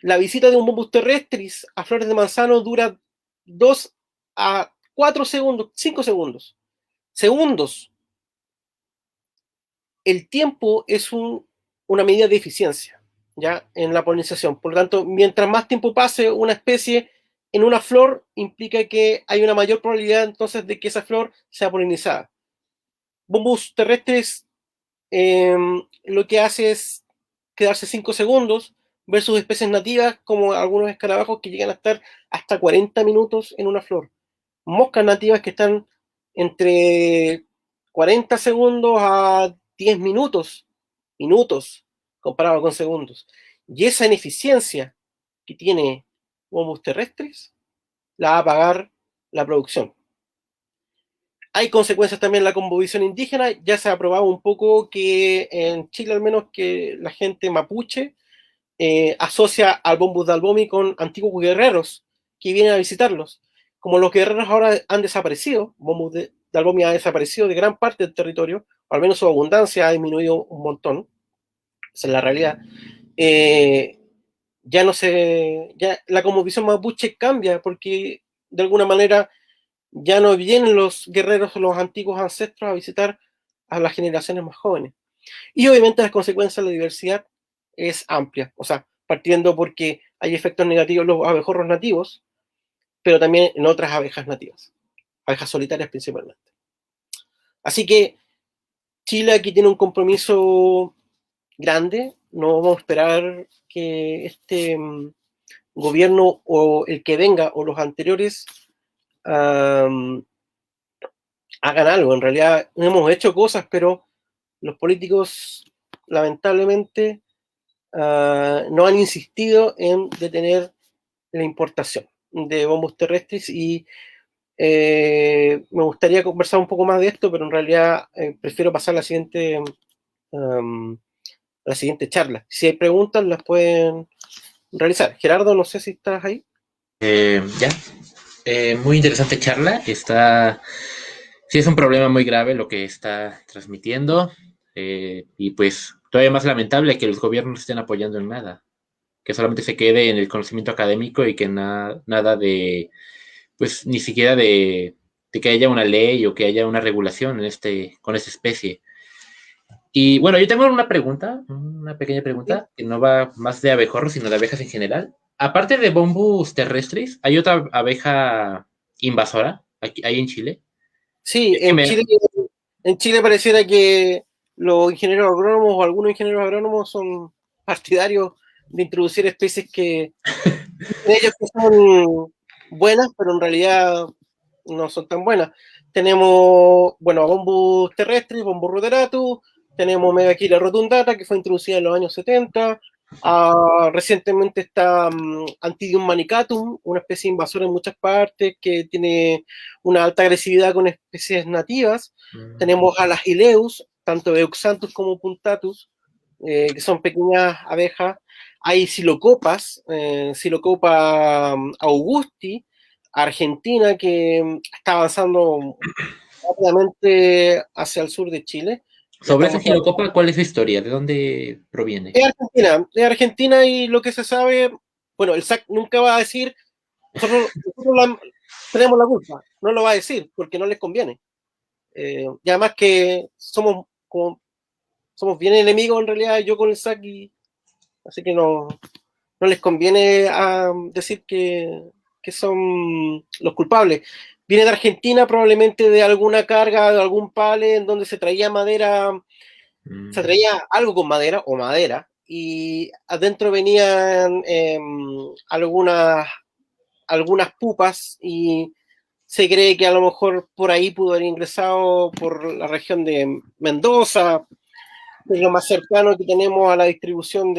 S2: la visita de un bombus terrestris a flores de manzano dura 2 a 4 segundos, 5 segundos. Segundos. El tiempo es una medida de eficiencia, ¿ya? En la polinización. Por lo tanto, mientras más tiempo pase una especie en una flor, implica que hay una mayor probabilidad entonces de que esa flor sea polinizada. Bombus terrestres lo que hace es quedarse 5 segundos versus especies nativas como algunos escarabajos que llegan a estar hasta 40 minutos en una flor. Moscas nativas que están entre 40 segundos a 10 minutos comparado con segundos. Y esa ineficiencia que tiene Bombus terrestres la va a pagar la producción. Hay consecuencias también en la conmovisión indígena. Ya se ha probado un poco que en Chile, al menos, que la gente mapuche asocia al Bombus dalbomi con antiguos guerreros que vienen a visitarlos. Como los guerreros ahora han desaparecido, Bombus dalbomi ha desaparecido de gran parte del territorio, o al menos su abundancia ha disminuido un montón. Esa es la realidad. Ya no se. Ya la conmovisión mapuche cambia porque de alguna manera ya no vienen los guerreros, los antiguos ancestros a visitar a las generaciones más jóvenes. Y obviamente las consecuencias de la diversidad es amplia, o sea, partiendo porque hay efectos negativos en los abejorros nativos, pero también en otras abejas nativas, abejas solitarias principalmente. Así que Chile aquí tiene un compromiso grande, no vamos a esperar que este gobierno o el que venga o los anteriores hagan algo. En realidad hemos hecho cosas, pero los políticos lamentablemente no han insistido en detener la importación de bombos terrestres y me gustaría conversar un poco más de esto, pero en realidad prefiero pasar a la siguiente charla. Si hay preguntas, las pueden realizar. Gerardo, no sé si estás ahí.
S1: Ya. Muy interesante charla. Sí, es un problema muy grave lo que está transmitiendo. Y pues todavía más lamentable que los gobiernos no estén apoyando en nada. Que solamente se quede en el conocimiento académico y que nada de, pues ni siquiera de que haya una ley o que haya una regulación con esta especie. Y bueno, yo tengo una pequeña
S2: Sí,
S1: pregunta, que no va más de abejorros, sino de abejas en general. Aparte de Bombus terrestris, ¿hay otra abeja invasora ahí en Chile?
S2: sí,
S1: Es que
S2: en Chile pareciera que los ingenieros agrónomos o algunos ingenieros agrónomos son partidarios de introducir especies que ellos que son buenas, pero en realidad no son tan buenas. Tenemos, bueno, a Bombus terrestres, Bombus ruderatus, tenemos Megachila rotundata, que fue introducida en los años 70. Recientemente está Antidium manicatum, una especie invasora en muchas partes que tiene una alta agresividad con especies nativas. Tenemos a las Ileus, tanto Euxanthus como Puntatus, que son pequeñas abejas. Hay silocopas, Silocopa augusti, Argentina, que está avanzando rápidamente hacia el sur de Chile. Ya
S1: Sobre esa
S2: estamos
S1: gilocopa, ¿cuál es su historia? ¿De dónde proviene?
S2: Es Argentina y lo que se sabe, bueno, el SAC nunca va a decir, nosotros tenemos la culpa, no lo va a decir porque no les conviene. Y además que somos bien enemigos en realidad yo con el SAC, así que no les conviene decir que son los culpables. Viene de Argentina probablemente de alguna carga, de algún pale en donde se traía madera, se traía algo con madera o madera, y adentro venían algunas pupas, y se cree que a lo mejor por ahí pudo haber ingresado por la región de Mendoza, que es lo más cercano que tenemos a la distribución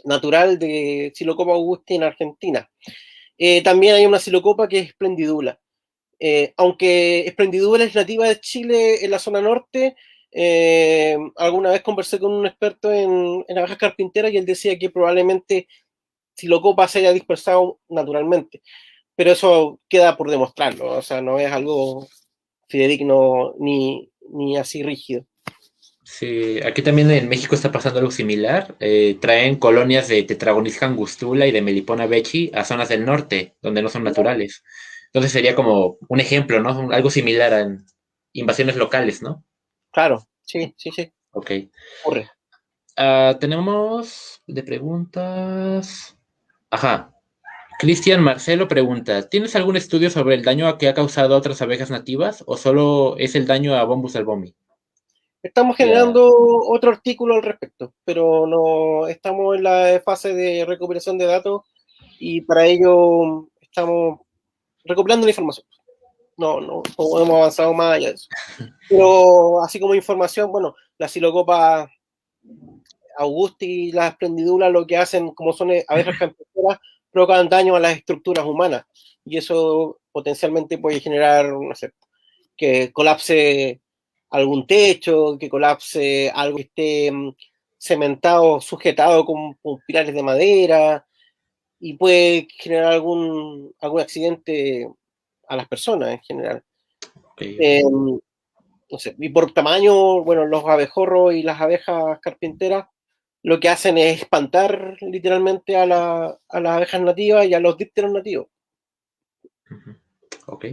S2: natural de Silocopa augusti en Argentina. También hay una silocopa que es esplendidula. Aunque esplendidula es nativa de Chile en la zona norte, alguna vez conversé con un experto en abejas carpinteras y él decía que probablemente silocopa se haya dispersado naturalmente, pero eso queda por demostrarlo, o sea, no es algo fidedigno ni así rígido.
S1: Sí, aquí también en México está pasando algo similar. Traen colonias de Tetragonis angustula y de Melipona bechi a zonas del norte, donde no son naturales. Entonces sería como un ejemplo, ¿no? Algo similar a invasiones locales, ¿no?
S2: Claro, sí, sí, sí,
S1: Ok.
S2: ocurre.
S1: Tenemos de preguntas. Ajá. Cristian Marcelo pregunta: ¿tienes algún estudio sobre el daño que ha causado a otras abejas nativas o solo es el daño a Bombus albomi?
S2: Estamos
S1: Ya.
S2: generando otro artículo al respecto, pero no estamos en la fase de recuperación de datos y para ello estamos recopilando la información. No hemos avanzado más allá de eso. Pero así como información, bueno, la Silocopa augusti y las esplendidulas lo que hacen, como son abejas campeonas, provocan daño a las estructuras humanas y eso potencialmente puede generar, no sé, que colapse algún techo, que colapse algo que esté cementado, sujetado con pilares de madera, y puede generar algún accidente a las personas en general.
S1: Ok,
S2: Eh, no sé, y por tamaño, bueno, los abejorros y las abejas carpinteras lo que hacen es espantar literalmente a las abejas nativas y a los dípteros nativos.
S1: ok.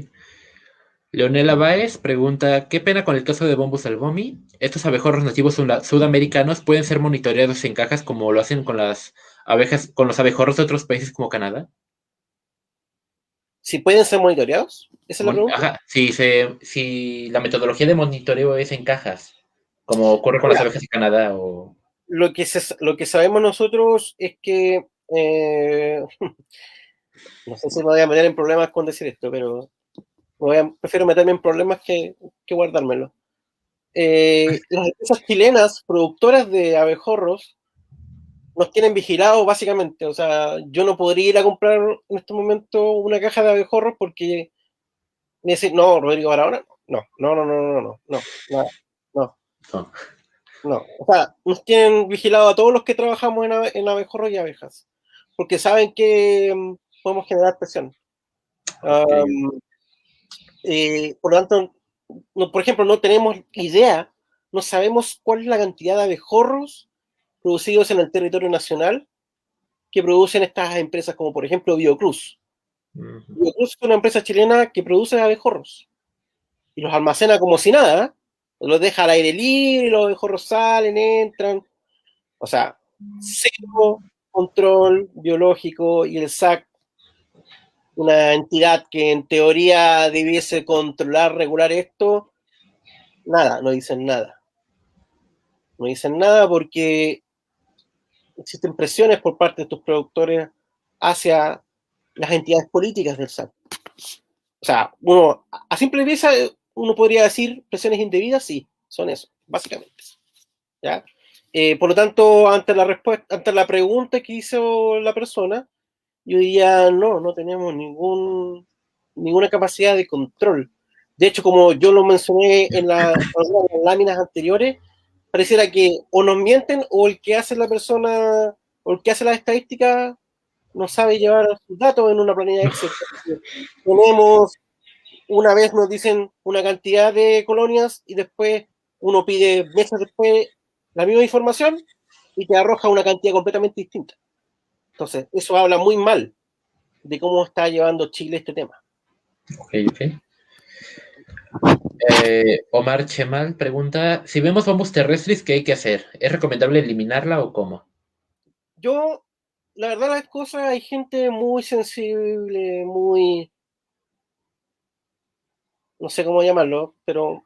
S1: Leonela Baez pregunta: ¿qué pena con el caso de Bombus albomi? ¿Estos abejorros nativos sudamericanos pueden ser monitoreados en cajas como lo hacen con las abejas, con los abejorros de otros países como Canadá?
S2: Si pueden ser monitoreados, esa es la pregunta.
S1: Ajá, si la metodología de monitoreo es en cajas, como ocurre con las
S2: Mira,
S1: abejas de Canadá o...
S2: lo que sabemos nosotros es que, no sé si me voy a meter en problemas con decir esto, pero prefiero meterme en problemas que guardármelo. Las empresas chilenas productoras de abejorros nos tienen vigilados básicamente. O sea, yo no podría ir a comprar en este momento una caja de abejorros porque me dicen, no, Rodrigo Barahona, no,
S1: No.
S2: no. O sea, nos tienen vigilado a todos los que trabajamos en abejorros y abejas, porque saben que podemos generar presión.
S1: Ok.
S2: Um, por lo tanto, no, por ejemplo, no tenemos idea, no sabemos cuál es la cantidad de abejorros producidos en el territorio nacional que producen estas empresas, como por ejemplo Biocruz.
S1: Ujú.
S2: Biocruz es una empresa chilena que produce abejorros y los almacena como si nada, los deja al aire libre, los abejorros salen, entran, o sea, cero control biológico, y el SAC, una entidad que en teoría debiese controlar, regular esto, nada, no dicen nada. No dicen nada porque existen presiones por parte de estos productores hacia las entidades políticas del SAT. O sea, uno, a simple vista, uno podría decir presiones indebidas, sí, son eso, básicamente. ¿Ya? Por lo tanto, ante la respuesta, ante la pregunta que hizo la persona, yo diría, no, no tenemos ninguna capacidad de control. De hecho, como yo lo mencioné en las láminas anteriores, pareciera que o nos mienten o el que hace la persona, o el que hace las estadísticas no sabe llevar sus datos en una planilla Excel. Tenemos, una vez nos dicen una cantidad de colonias y después uno pide meses después la misma información y te arroja una cantidad completamente distinta. Entonces, eso habla muy mal de cómo está llevando Chile este tema.
S1: Ok, ok. Omar Chemal pregunta, si vemos bombos terrestres, ¿qué hay que hacer? ¿Es recomendable eliminarla o cómo?
S2: Yo, la verdad, las cosas, hay gente muy sensible, muy, no sé cómo llamarlo, pero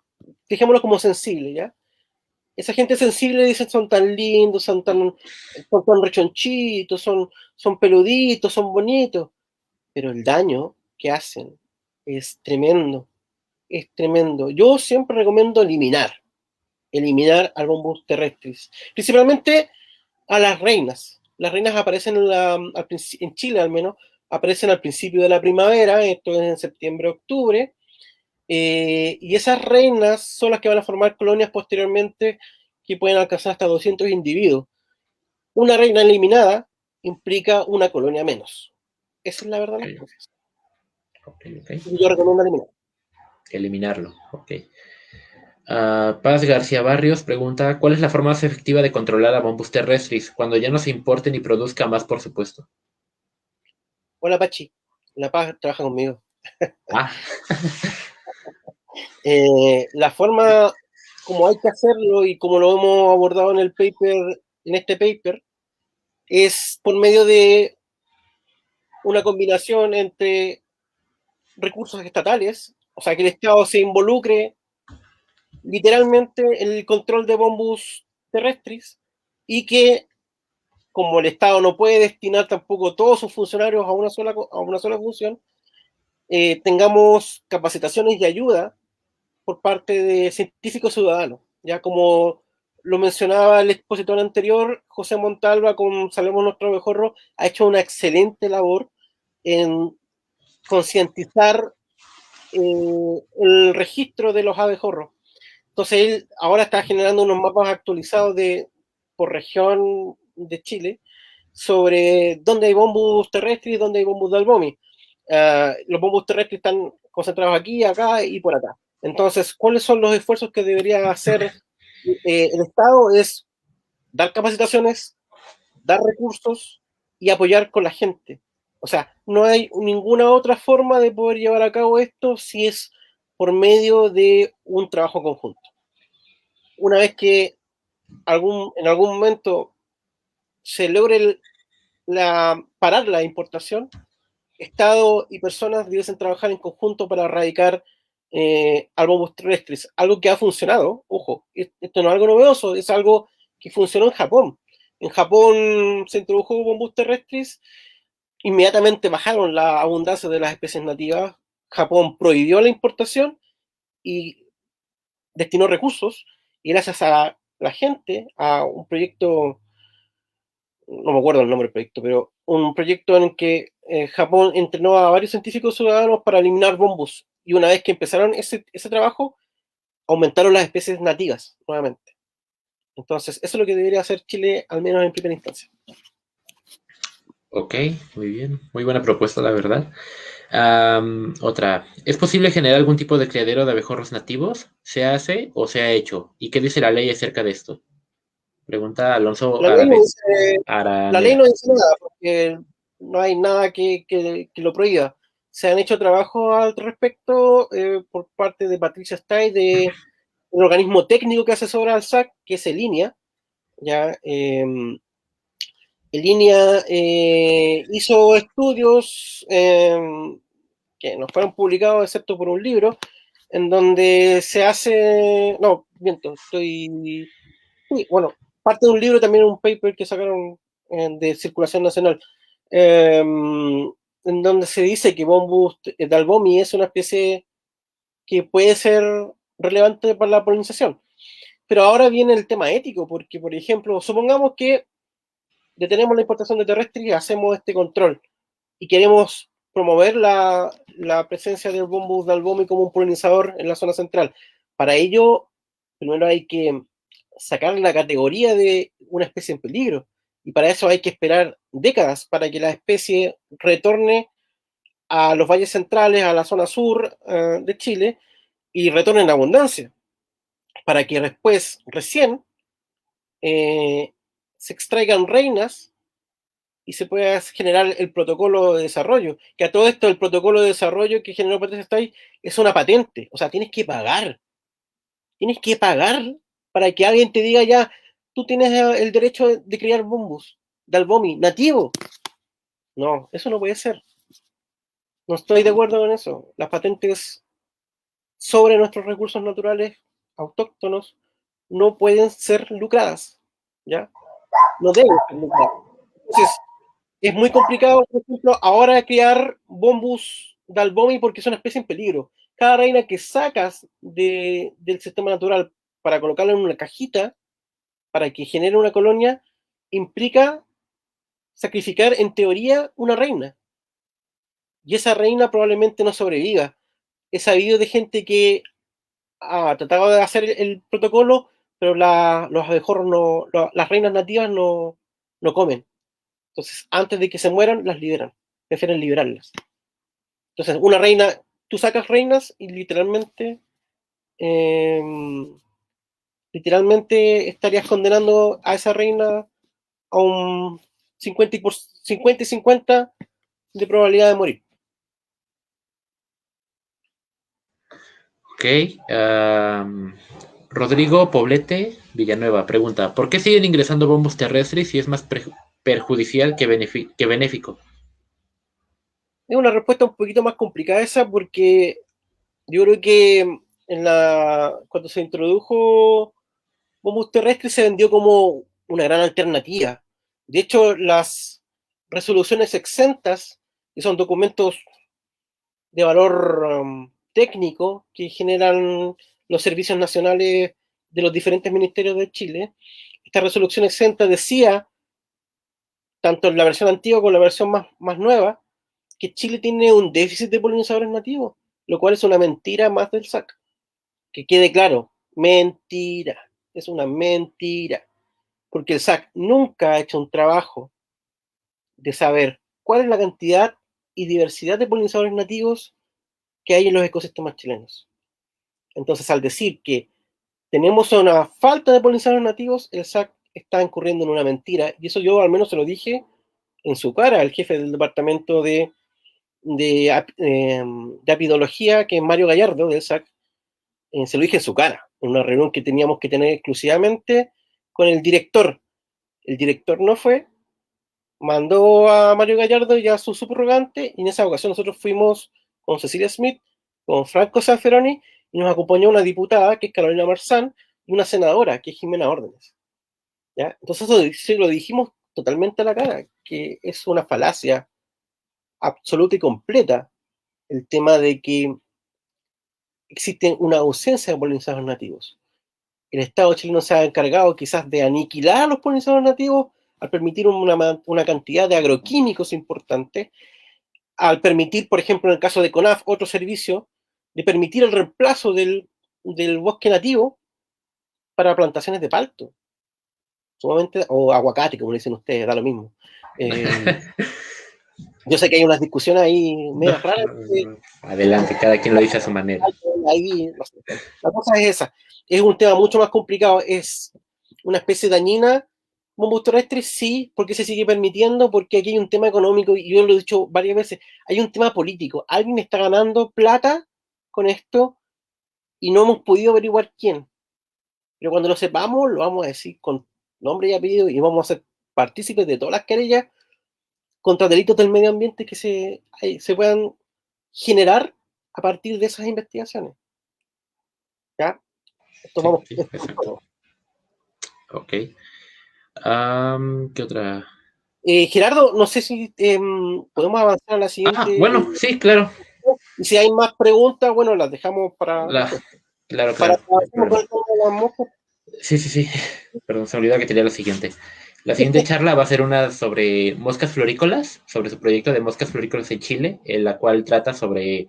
S2: dejémoslo como sensible, ¿ya? Esa gente sensible dicen son tan lindos, son tan rechonchitos, son peluditos, son bonitos, pero el daño que hacen es tremendo, es tremendo. Yo siempre recomiendo eliminar al bombus terrestris, principalmente a las reinas. Las reinas aparecen en Chile al menos, aparecen al principio de la primavera, esto es en septiembre, octubre, y esas reinas son las que van a formar colonias posteriormente que pueden alcanzar hasta 200 individuos. Una reina eliminada implica una colonia menos. Esa es la verdad de las
S1: Ok,
S2: cosas.
S1: ok, ok.
S2: Yo recomiendo eliminar.
S1: Eliminarlo, ok. Paz García Barrios pregunta, ¿cuál es la forma más efectiva de controlar a bombus terrestris cuando ya no se importe ni produzca más, por supuesto?
S2: Hola Pachi, La Paz trabaja conmigo.
S1: Ah,
S2: La forma como hay que hacerlo y como lo hemos abordado en el paper, en este paper, es por medio de una combinación entre recursos estatales, o sea, que el Estado se involucre literalmente en el control de bombus terrestres y que, como el Estado no puede destinar tampoco todos sus funcionarios a una sola función, tengamos capacitaciones y ayuda por parte de científicos ciudadanos. Ya como lo mencionaba el expositor anterior, José Montalva con Salvemos Nuestro Abejorro ha hecho una excelente labor en concientizar el registro de los abejorros. Entonces él ahora está generando unos mapas actualizados por región de Chile sobre dónde hay bombus terrestres y dónde hay bombus de albomi. Los bombus terrestres están concentrados aquí, acá y por acá. Entonces, ¿cuáles son los esfuerzos que debería hacer el Estado? Es dar capacitaciones, dar recursos y apoyar con la gente. O sea, no hay ninguna otra forma de poder llevar a cabo esto si es por medio de un trabajo conjunto. Una vez que en algún momento se logre parar la importación, Estado y personas debiesen trabajar en conjunto para erradicar albos terrestres, algo que ha funcionado, ojo, esto no es algo novedoso, es algo que funcionó en Japón. En Japón se introdujo bombus terrestres, inmediatamente bajaron la abundancia de las especies nativas, Japón prohibió la importación y destinó recursos, y gracias a la gente, a un proyecto, no me acuerdo el nombre del proyecto, pero un proyecto en el que Japón entrenó a varios científicos ciudadanos para eliminar bombus. Y una vez que empezaron ese trabajo, aumentaron las especies nativas nuevamente. Entonces, eso es lo que debería hacer Chile, al menos en primera instancia.
S1: ok, muy bien. Muy buena propuesta, la verdad. Otra. ¿Es posible generar algún tipo de criadero de abejorros nativos? ¿Se hace o se ha hecho? ¿Y qué dice la ley acerca de esto? Pregunta Alonso
S2: La ley no dice, la ley
S1: Araneda.
S2: no dice nada, porque no hay nada que lo prohíba. Se han hecho trabajos al respecto por parte de Patricia Stay, de un organismo técnico que asesora al SAC, que es ELINEA. Ya, ELINEA hizo estudios que no fueron publicados excepto por un libro, en donde se hace, no, miento, estoy Sí, bueno, parte de un libro, también un paper que sacaron de circulación nacional, en donde se dice que Bombus dalbomi es una especie que puede ser relevante para la polinización. Pero ahora viene el tema ético, porque, por ejemplo, supongamos que detenemos la importación de terrestres y hacemos este control y queremos promover la presencia del Bombus dalbomi como un polinizador en la zona central. Para ello, primero hay que sacar la categoría de una especie en peligro, y para eso hay que esperar décadas para que la especie retorne a los valles centrales, a la zona sur de Chile, y retorne en abundancia, para que después, recién, se extraigan reinas y se pueda generar el protocolo de desarrollo. Que a todo esto, el protocolo de desarrollo que generó Patricia Stay es una patente. O sea, tienes que pagar para que alguien te diga ya, tú tienes el derecho de criar bombus, dalbomi, nativo. No, eso no puede ser. No estoy de acuerdo con eso. Las patentes sobre nuestros recursos naturales autóctonos no pueden ser lucradas, ¿ya? No deben ser lucradas. Entonces, es muy complicado, por ejemplo, ahora criar bombus dalbomi porque es una especie en peligro. Cada reina que sacas del sistema natural para colocarla en una cajita, para que genere una colonia, implica sacrificar, en teoría, una reina. Y esa reina probablemente no sobreviva. He sabido de gente que ha tratado de hacer el protocolo, pero los abejorros no, las reinas nativas no comen. Entonces, antes de que se mueran, las liberan. Prefieren liberarlas. Entonces, una reina, tú sacas reinas y eh, literalmente estarías condenando a esa reina a un 50 y 50 de probabilidad de morir.
S1: Ok. Rodrigo Poblete Villanueva pregunta: ¿por qué siguen ingresando bombos terrestres si es más perjudicial que benéfico?
S2: Es una respuesta un poquito más complicada esa, porque yo creo que cuando se introdujo Bombus Terrestre se vendió como una gran alternativa. De hecho, las resoluciones exentas, que son documentos de valor técnico que generan los servicios nacionales de los diferentes ministerios de Chile, esta resolución exenta decía, tanto en la versión antigua como en la versión más nueva, que Chile tiene un déficit de polinizadores nativos, lo cual es una mentira más del SAC. Que quede claro, mentira, es una mentira, porque el SAC nunca ha hecho un trabajo de saber cuál es la cantidad y diversidad de polinizadores nativos que hay en los ecosistemas chilenos. Entonces, al decir que tenemos una falta de polinizadores nativos, el SAC está incurriendo en una mentira, y eso yo al menos se lo dije en su cara al jefe del departamento de apidología, que es Mario Gallardo del SAC. Se lo dije en su cara, en una reunión que teníamos que tener exclusivamente con el director. El director no fue, mandó a Mario Gallardo y a su subrogante, y en esa ocasión nosotros fuimos con Cecilia Smith, con Franco Sanferoni, y nos acompañó una diputada, que es Carolina Marzán, y una senadora, que es Jimena Órdenes. ¿Ya? Entonces eso lo dijimos totalmente a la cara, que es una falacia absoluta y completa el tema de que existe una ausencia de polinizadores nativos. El Estado chileno se ha encargado quizás de aniquilar a los polinizadores nativos al permitir una cantidad de agroquímicos importante, al permitir, por ejemplo, en el caso de CONAF, otro servicio, de permitir el reemplazo del bosque nativo para plantaciones de palto, sumamente, o aguacate, como le dicen ustedes, da lo mismo. Yo sé que hay unas discusiones ahí
S1: No,
S2: medio raras.
S1: adelante, cada quien lo dice a su manera.
S2: Ahí, no sé. La cosa es esa. Es un tema mucho más complicado. Es una especie dañina. Bombos terrestres, sí, porque se sigue permitiendo, porque aquí hay un tema económico, y yo lo he dicho varias veces, hay un tema político. Alguien está ganando plata con esto y no hemos podido averiguar quién. Pero cuando lo sepamos, lo vamos a decir con nombre y apellido, y vamos a ser partícipes de todas las querellas contra delitos del medio ambiente que se puedan generar a partir de esas investigaciones. ¿Ya? Esto
S1: Sí,
S2: vamos,
S1: sí,
S2: esto es
S1: exacto.
S2: todo.
S1: Ok. ¿Qué otra?
S2: Gerardo, no sé si podemos avanzar a la
S1: Ah,
S2: siguiente.
S1: bueno, sí, claro.
S2: Y si hay más preguntas, bueno, las dejamos para
S1: La,
S2: después.
S1: claro,
S2: Para
S1: claro, no hay
S2: con
S1: problema.
S2: el tema de las moscas.
S1: Sí, sí, sí. Perdón, se me olvidó que tenía la siguiente. La siguiente charla va a ser una sobre moscas florícolas, sobre su proyecto de moscas florícolas en Chile, en la cual trata sobre,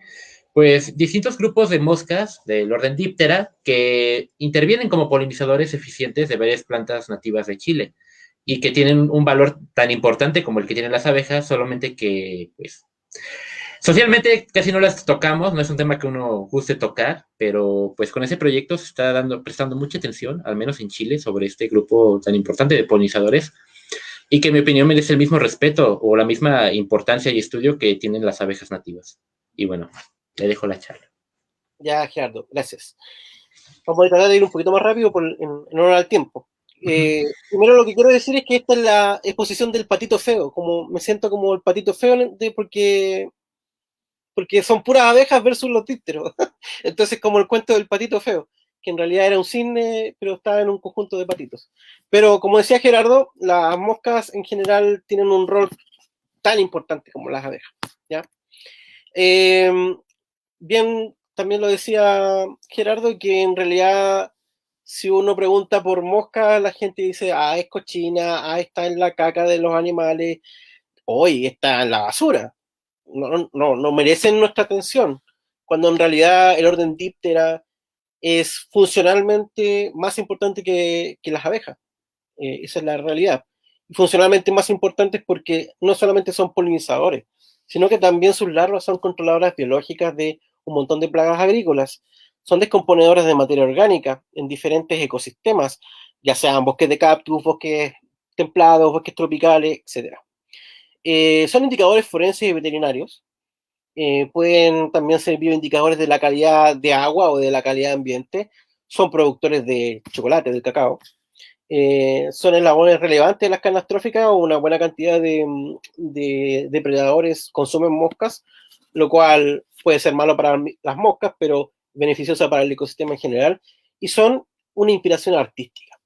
S1: pues, distintos grupos de moscas del orden Diptera que intervienen como polinizadores eficientes de varias plantas nativas de Chile y que tienen un valor tan importante como el que tienen las abejas, solamente que, pues, socialmente casi no las tocamos, no es un tema que uno guste tocar, pero pues con ese proyecto se está prestando mucha atención, al menos en Chile, sobre este grupo tan importante de polinizadores y que en mi opinión merece el mismo respeto o la misma importancia y estudio que tienen las abejas nativas. Y bueno, le dejo la charla.
S2: Ya, Gerardo, gracias. Vamos a tratar de ir un poquito más rápido en honor al tiempo. Primero lo que quiero decir es que esta es la exposición del patito feo, como me siento como el patito feo porque son puras abejas versus los dípteros. Entonces, como el cuento del patito feo, que en realidad era un cisne, pero estaba en un conjunto de patitos. Pero como decía Gerardo, las moscas en general tienen un rol tan importante como las abejas. ¿Ya? Eh, Bien, también lo decía Gerardo, que en realidad si uno pregunta por moscas, la gente dice, ah, es cochina, ah, está en la caca de los animales, hoy está en la basura. No merecen nuestra atención, cuando en realidad el orden Diptera es funcionalmente más importante que las abejas. Esa es la realidad. Y funcionalmente más importantes porque no solamente son polinizadores, sino que también sus larvas son controladoras biológicas de un montón de plagas agrícolas. Son descomponedoras de materia orgánica en diferentes ecosistemas, ya sean bosques de cactus, bosques templados, bosques tropicales, etcétera. Son indicadores forenses y veterinarios. Pueden también ser bioindicadores de la calidad de agua o de la calidad de ambiente. Son productores de chocolate, del cacao. Son eslabones relevantes de las cadenas tróficas o una buena cantidad de depredadores consumen moscas, lo cual puede ser malo para las moscas, pero beneficiosa para el ecosistema en general. Y son una inspiración artística.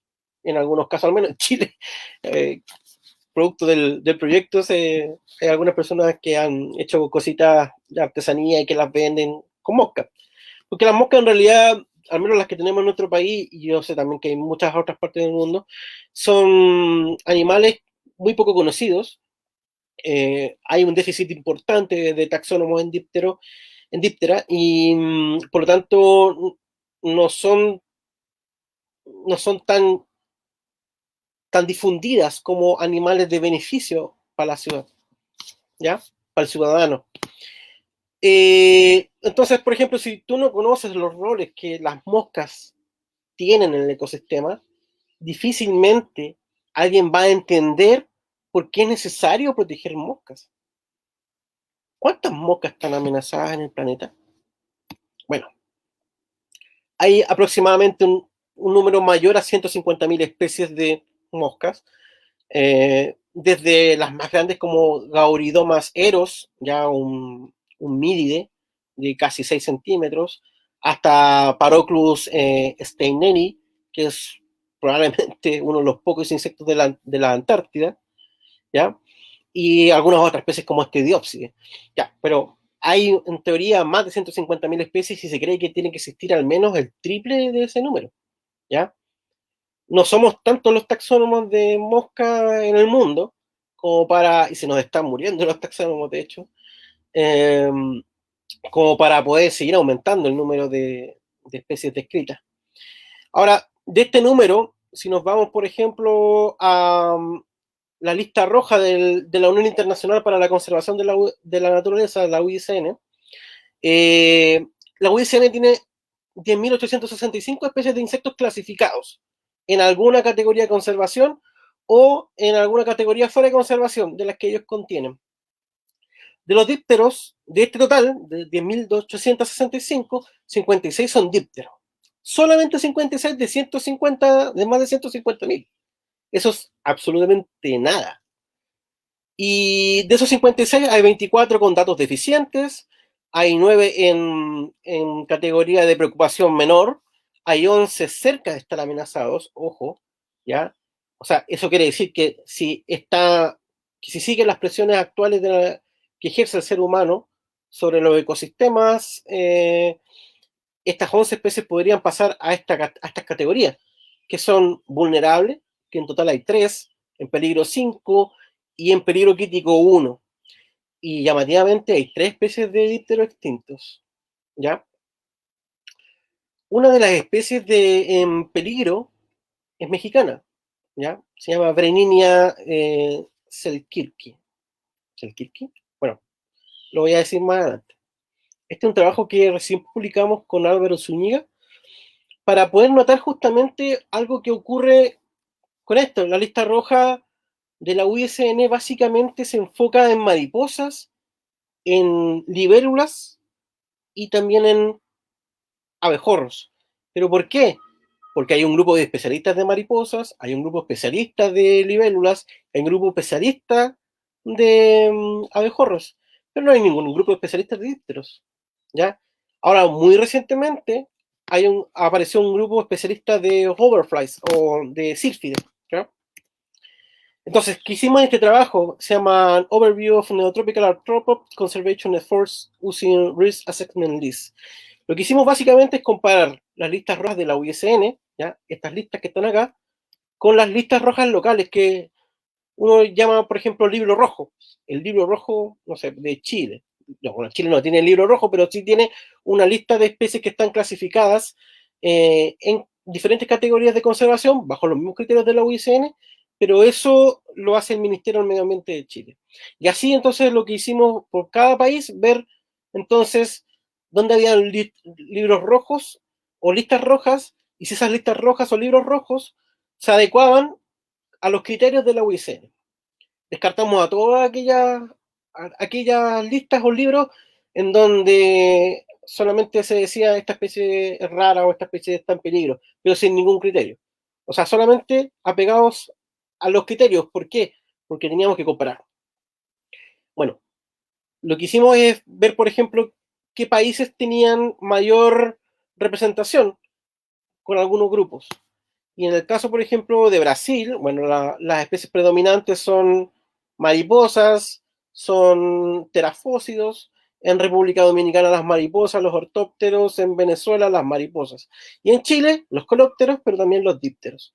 S2: En algunos casos, al menos en Chile, eh, producto del proyecto, hay algunas personas que han hecho cositas de artesanía y que las venden con moscas. Porque las moscas en realidad, al menos las que tenemos en nuestro país, y yo sé también que hay muchas otras partes del mundo, son animales muy poco conocidos. Hay un déficit importante de taxónomos en díptera y por lo tanto no son, no son tan difundidas como animales de beneficio para la ciudad, ¿ya? Para el ciudadano. Entonces, por ejemplo, si tú no conoces los roles que las moscas tienen en el ecosistema, difícilmente alguien va a entender por qué es necesario proteger moscas. ¿Cuántas moscas están amenazadas en el planeta? Bueno, hay aproximadamente un número mayor a 150.000 especies de moscas, desde las más grandes como Gauridomas eros, ya un míride de casi 6 centímetros, hasta Paroclus steineri, que es probablemente uno de los pocos insectos de la Antártida, ¿ya? Y algunas otras especies como este diópside, ¿ya? Pero hay en teoría más de 150.000 especies y se cree que tiene que existir al menos el triple de ese número, ¿ya? No somos tantos los taxónomos de mosca en el mundo como para, y se nos están muriendo los taxónomos de hecho, eh, como para poder seguir aumentando el número de especies descritas. Ahora, de este número, si nos vamos, por ejemplo, a la lista roja de la Unión Internacional para la Conservación de la Naturaleza, la UICN, la UICN tiene 10.865 especies de insectos clasificados en alguna categoría de conservación o en alguna categoría fuera de conservación de las que ellos contienen. De los dípteros, de este total, de 10.865, 56 son dípteros. Solamente 56 de 150, de más de 150.000. Eso es absolutamente nada. Y de esos 56 hay 24 con datos deficientes, hay 9 en categoría de preocupación menor, hay 11 cerca de estar amenazados, ojo, ¿ya? O sea, eso quiere decir que si siguen las presiones actuales que ejerce el ser humano sobre los ecosistemas, estas 11 especies podrían pasar a estas categorías, que son vulnerables, que en total hay 3, en peligro 5 y en peligro crítico 1. Y llamativamente hay 3 especies de dípteros extintos, ¿ya? Una de las especies en peligro es mexicana, ¿ya? Se llama Breninia selkirki. ¿Selkirki? Bueno, lo voy a decir más adelante. Este es un trabajo que recién publicamos con Álvaro Zúñiga para poder notar justamente algo que ocurre con esto. La lista roja de la UISN básicamente se enfoca en mariposas, en libélulas y también en abejorros. ¿Pero por qué? Porque hay un grupo de especialistas de mariposas, hay un grupo especialista de libélulas, hay un grupo especialista de abejorros, pero no hay ningún grupo de especialistas de dípteros, ¿ya? Ahora, muy recientemente, apareció un grupo especialista de hoverflies o de sílfides, ¿ya? Entonces, ¿qué hicimos en este trabajo? Se llama Overview of Neotropical Arthropods Conservation Efforts Using Risk Assessment List. Lo que hicimos básicamente es comparar las listas rojas de la UISN, ¿ya? Estas listas que están acá, con las listas rojas locales que uno llama, por ejemplo, libro rojo. El libro rojo, no sé, de Chile. No, bueno, Chile no tiene el libro rojo, pero sí tiene una lista de especies que están clasificadas en diferentes categorías de conservación, bajo los mismos criterios de la UICN, pero eso lo hace el Ministerio del Medio Ambiente de Chile. Y así entonces lo que hicimos por cada país, ver entonces dónde había libros rojos o listas rojas, y si esas listas rojas o libros rojos se adecuaban a los criterios de la UICN. Descartamos a todas aquellas listas o libros en donde solamente se decía esta especie es rara o esta especie está en peligro, pero sin ningún criterio. O sea, solamente apegados a los criterios. ¿Por qué? Porque teníamos que comparar. Bueno, lo que hicimos es ver, por ejemplo, qué países tenían mayor representación con algunos grupos. Y en el caso, por ejemplo, de Brasil, bueno, las especies predominantes son mariposas, son terafósidos, en República Dominicana las mariposas, los ortópteros, en Venezuela las mariposas. Y en Chile, los colópteros, pero también los dípteros.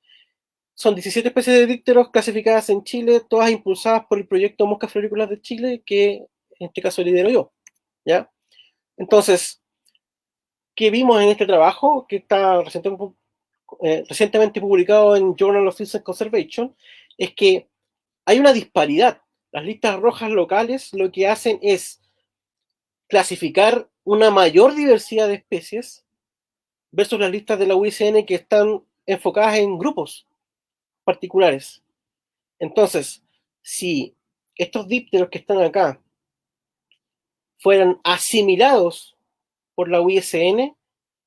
S2: Son 17 especies de dípteros clasificadas en Chile, todas impulsadas por el proyecto Moscas Florícolas de Chile, que en este caso lidero yo, ¿ya? Entonces, ¿qué vimos en este trabajo? Que está recientemente publicado en Journal of Physical Conservation, es que hay una disparidad. Las listas rojas locales lo que hacen es clasificar una mayor diversidad de especies versus las listas de la UICN que están enfocadas en grupos particulares. Entonces, si estos dípteros que están acá fueran asimilados por la UISN,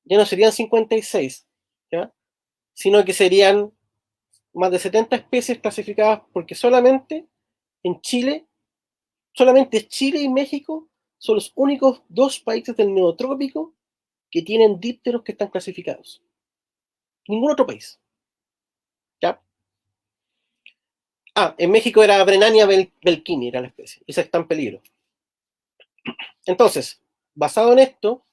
S2: ya no serían 56, ¿ya? Sino que serían más de 70 especies clasificadas, porque solamente en Chile, solamente Chile y México son los únicos 2 países del neotrópico que tienen dípteros que están clasificados. Ningún otro país. ¿Ya? En México era Brenania belkini, era la especie. Esa está en peligro. Entonces, basado en esto,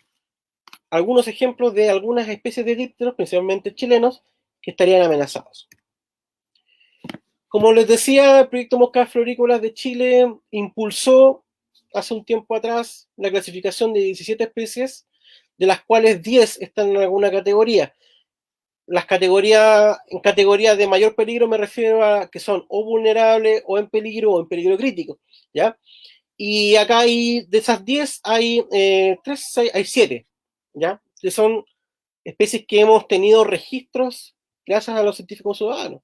S2: algunos ejemplos de algunas especies de dípteros, principalmente chilenos, que estarían amenazados. Como les decía, el proyecto Moscas Florícolas de Chile impulsó hace un tiempo atrás la clasificación de 17 especies, de las cuales 10 están en alguna categoría. Las en categorías de mayor peligro me refiero a que son o vulnerables o en peligro crítico, ¿ya? Y acá de esas 10 hay 7, ¿ya? Que son especies que hemos tenido registros gracias a los científicos ciudadanos.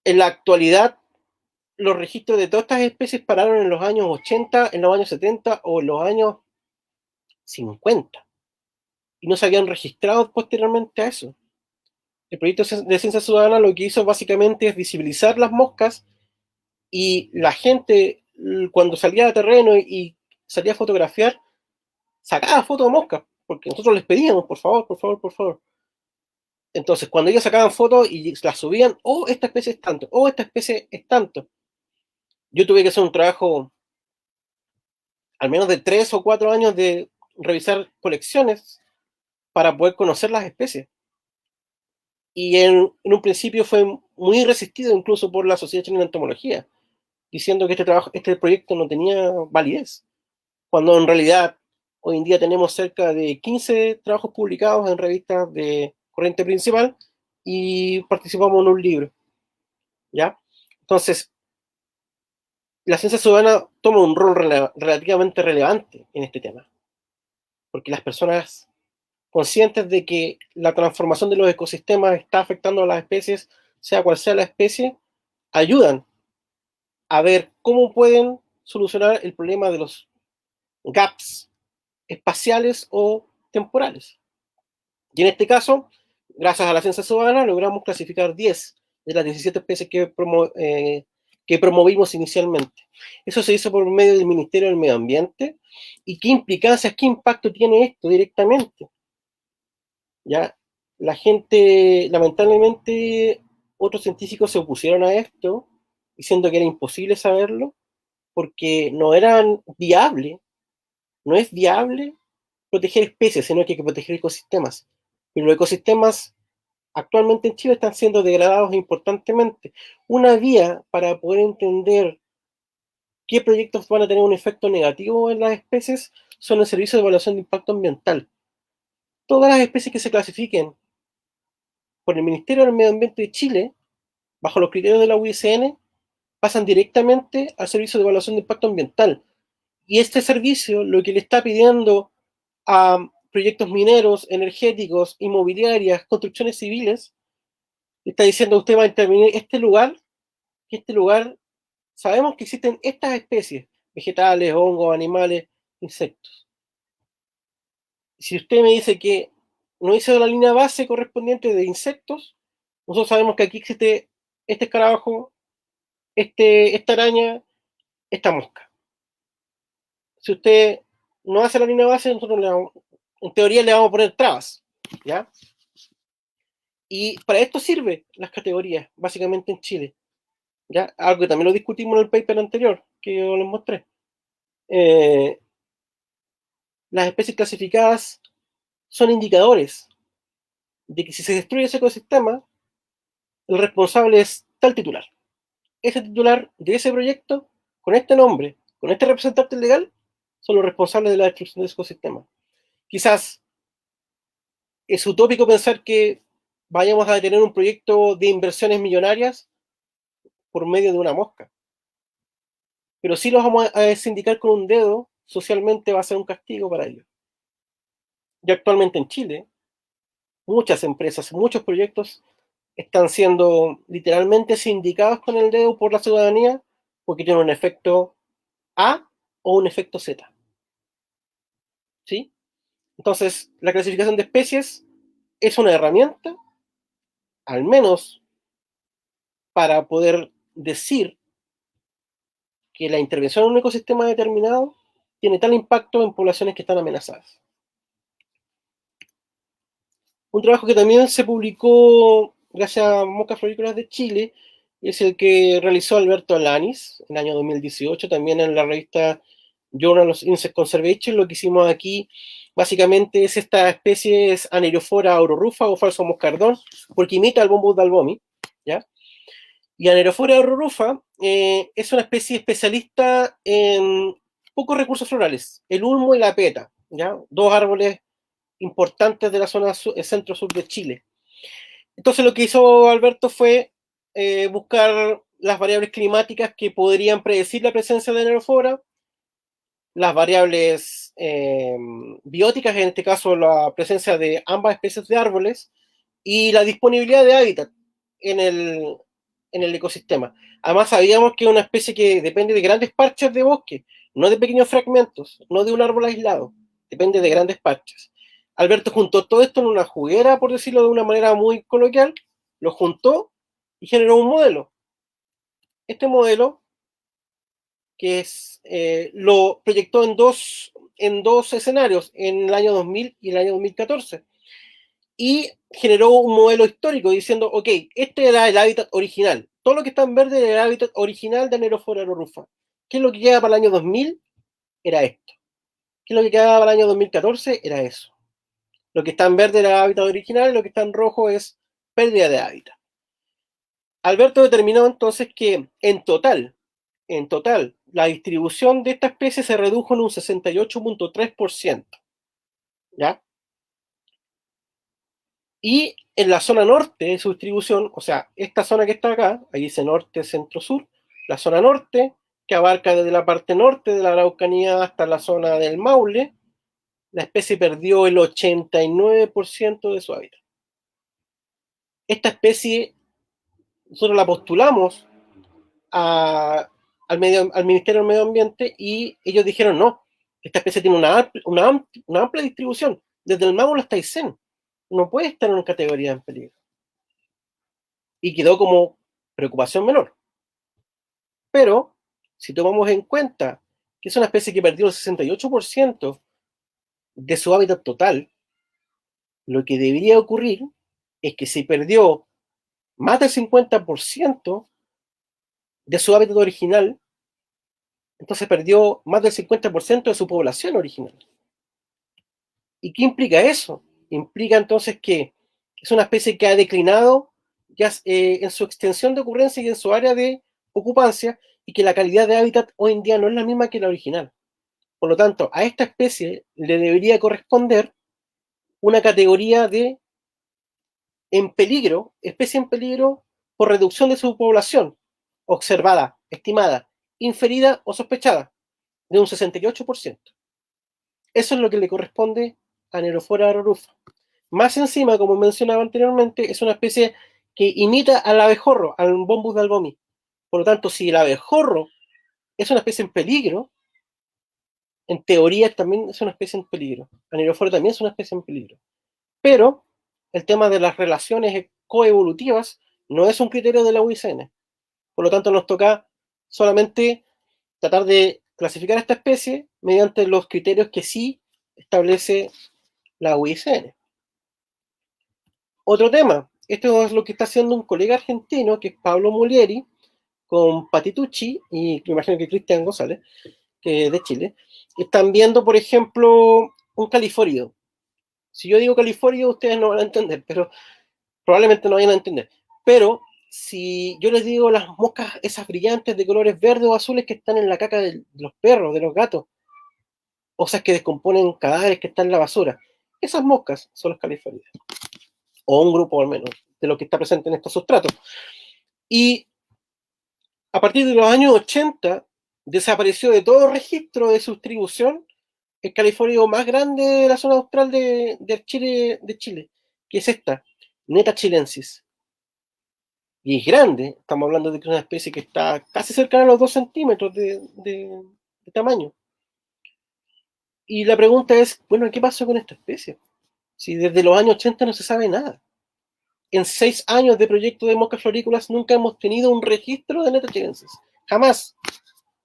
S2: En la actualidad, los registros de todas estas especies pararon en los años 80, en los años 70 o en los años 50 y no se habían registrado posteriormente a eso. El proyecto de Ciencia Ciudadana lo que hizo básicamente es visibilizar las moscas, y la gente cuando salía de terreno y salía a fotografiar, sacaba fotos de moscas, porque nosotros les pedíamos, por favor, por favor, por favor. Entonces, cuando ellos sacaban fotos y las subían, oh, esta especie es tanto, oh, esta especie es tanto. Yo tuve que hacer un trabajo al menos de 3 o 4 años de revisar colecciones para poder conocer las especies. Y en un principio fue muy resistido incluso por la Sociedad Chilena de Entomología, diciendo que este proyecto no tenía validez, cuando en realidad hoy en día tenemos cerca de 15 trabajos publicados en revistas de corriente principal y participamos en un libro, ¿ya? Entonces, la ciencia ciudadana toma un rol relativamente relevante en este tema, porque las personas conscientes de que la transformación de los ecosistemas está afectando a las especies, sea cual sea la especie, ayudan a ver cómo pueden solucionar el problema de los gaps espaciales o temporales. Y en este caso, gracias a la ciencia ciudadana, logramos clasificar 10 de las 17 especies que promovimos inicialmente. Eso se hizo por medio del Ministerio del Medio Ambiente. ¿Y qué implicancias, qué impacto tiene esto directamente? Ya, la gente, lamentablemente, otros científicos se opusieron a esto, diciendo que era imposible saberlo, porque no eran viable, no es viable proteger especies, sino que hay que proteger ecosistemas. Y los ecosistemas actualmente en Chile están siendo degradados importantemente. Una vía para poder entender qué proyectos van a tener un efecto negativo en las especies son el Servicio de Evaluación de Impacto Ambiental. Todas las especies que se clasifiquen por el Ministerio del Medio Ambiente de Chile, bajo los criterios de la UICN, pasan directamente al Servicio de Evaluación de Impacto Ambiental. Y este servicio lo que le está pidiendo a proyectos mineros, energéticos, inmobiliarias, construcciones civiles, le está diciendo usted va a intervenir este lugar sabemos que existen estas especies, vegetales, hongos, animales, insectos. Si usted me dice que no hizo la línea base correspondiente de insectos, nosotros sabemos que aquí existe este escarabajo, esta araña, esta mosca. Si usted no hace la línea base, nosotros en teoría le vamos a poner trabas, ¿ya? Y para esto sirven las categorías, básicamente en Chile, ¿ya? Algo que también lo discutimos en el paper anterior, que yo les mostré. Las especies clasificadas son indicadores de que si se destruye ese ecosistema, el responsable es tal titular. Ese titular de ese proyecto, con este nombre, con este representante legal, son los responsables de la destrucción de ese ecosistema. Quizás es utópico pensar que vayamos a detener un proyecto de inversiones millonarias por medio de una mosca. Pero si los vamos a sindicar con un dedo, socialmente va a ser un castigo para ellos. Y actualmente en Chile, muchas empresas, muchos proyectos están siendo literalmente sindicados con el dedo por la ciudadanía porque tienen un efecto A o un efecto Z. ¿Sí? Entonces, la clasificación de especies es una herramienta, al menos para poder decir que la intervención en un ecosistema determinado tiene tal impacto en poblaciones que están amenazadas. Un trabajo que también se publicó gracias a Moscas Florícolas de Chile es el que realizó Alberto Alanis en el año 2018, también en la revista Journal of Insect Conservation. Lo que hicimos aquí básicamente es esta especie es Anerophora aurorufa o falso moscardón, porque imita al Bombus dalbomi, ¿ya? Y Anerophora aurorufa es una especie especialista en pocos recursos florales, el ulmo y la peta, ¿ya? Dos árboles importantes de la zona centro-sur de Chile. Entonces lo que hizo Alberto fue buscar las variables climáticas que podrían predecir la presencia de Anerophora, las variables bióticas, en este caso la presencia de ambas especies de árboles, y la disponibilidad de hábitat en el ecosistema. Además sabíamos que es una especie que depende de grandes parches de bosque, no de pequeños fragmentos, no de un árbol aislado, depende de grandes parches. Alberto juntó todo esto en una juguera, por decirlo de una manera muy coloquial, lo juntó y generó un modelo. Este modelo, que lo proyectó en dos escenarios, en el año 2000 y el año 2014. y generó un modelo histórico diciendo, ok, este era el hábitat original. Todo lo que está en verde era el hábitat original de Anerophora aerorufa. ¿Qué es lo que queda para el año 2000? Era esto. ¿Qué es lo que queda para el año 2014? Era eso. Lo que está en verde era el hábitat original y lo que está en rojo es pérdida de hábitat. Alberto determinó entonces que en total, la distribución de esta especie se redujo en un 68.3%. ¿Ya? Y en la zona norte de su distribución, o sea, esta zona que está acá, ahí dice norte, centro, sur, la zona norte, que abarca desde la parte norte de la Araucanía hasta la zona del Maule, la especie perdió el 89% de su hábitat. Esta especie, nosotros la postulamos al Ministerio del Medio Ambiente y ellos dijeron, no, esta especie tiene una amplia distribución, desde el Maule hasta Aysén, no puede estar en una categoría en peligro. Y quedó como preocupación menor. Pero, si tomamos en cuenta que es una especie que perdió el 68% de su hábitat total, lo que debería ocurrir es que si perdió más del 50% de su hábitat original, entonces perdió más del 50% de su población original. ¿Y qué implica eso? Implica entonces que es una especie que ha declinado ya en su extensión de ocurrencia y en su área de ocupancia, y que la calidad de hábitat hoy en día no es la misma que la original. Por lo tanto, a esta especie le debería corresponder una categoría de en peligro, especie en peligro por reducción de su población, observada, estimada, inferida o sospechada, de un 68%. Eso es lo que le corresponde a Anerophora aerorufa. Más encima, como mencionaba anteriormente, es una especie que imita al abejorro, al Bombus dalbomi. Por lo tanto, si el abejorro es una especie en peligro, en teoría también es una especie en peligro. Anerophora también es una especie en peligro. Pero el tema de las relaciones coevolutivas no es un criterio de la UICN. Por lo tanto, nos toca solamente tratar de clasificar esta especie mediante los criterios que sí establece la UICN. Otro tema, esto es lo que está haciendo un colega argentino, que es Pablo Mulieri, con Patitucci, y me imagino que Cristian González, que es de Chile. Están viendo, por ejemplo, un califórido. Si yo digo califorio, ustedes no van a entender, pero probablemente no vayan a entender. Pero si yo les digo las moscas, esas brillantes de colores verdes o azules que están en la caca de los perros, de los gatos, o sea, que descomponen cadáveres que están en la basura, esas moscas son los califóridos. O un grupo al menos de lo que está presente en estos sustratos. Y a partir de los años 80 desapareció de todo registro de su distribución el califórido más grande de la zona austral de Chile, que es esta, Neta chilensis. Y es grande, estamos hablando de que es una especie que está casi cercana a los 2 centímetros de tamaño. Y la pregunta es, bueno, ¿qué pasó con esta especie? Si desde los años 80 no se sabe nada. En 6 años de proyecto de moscas florícolas nunca hemos tenido un registro de Neta chilensis. Jamás.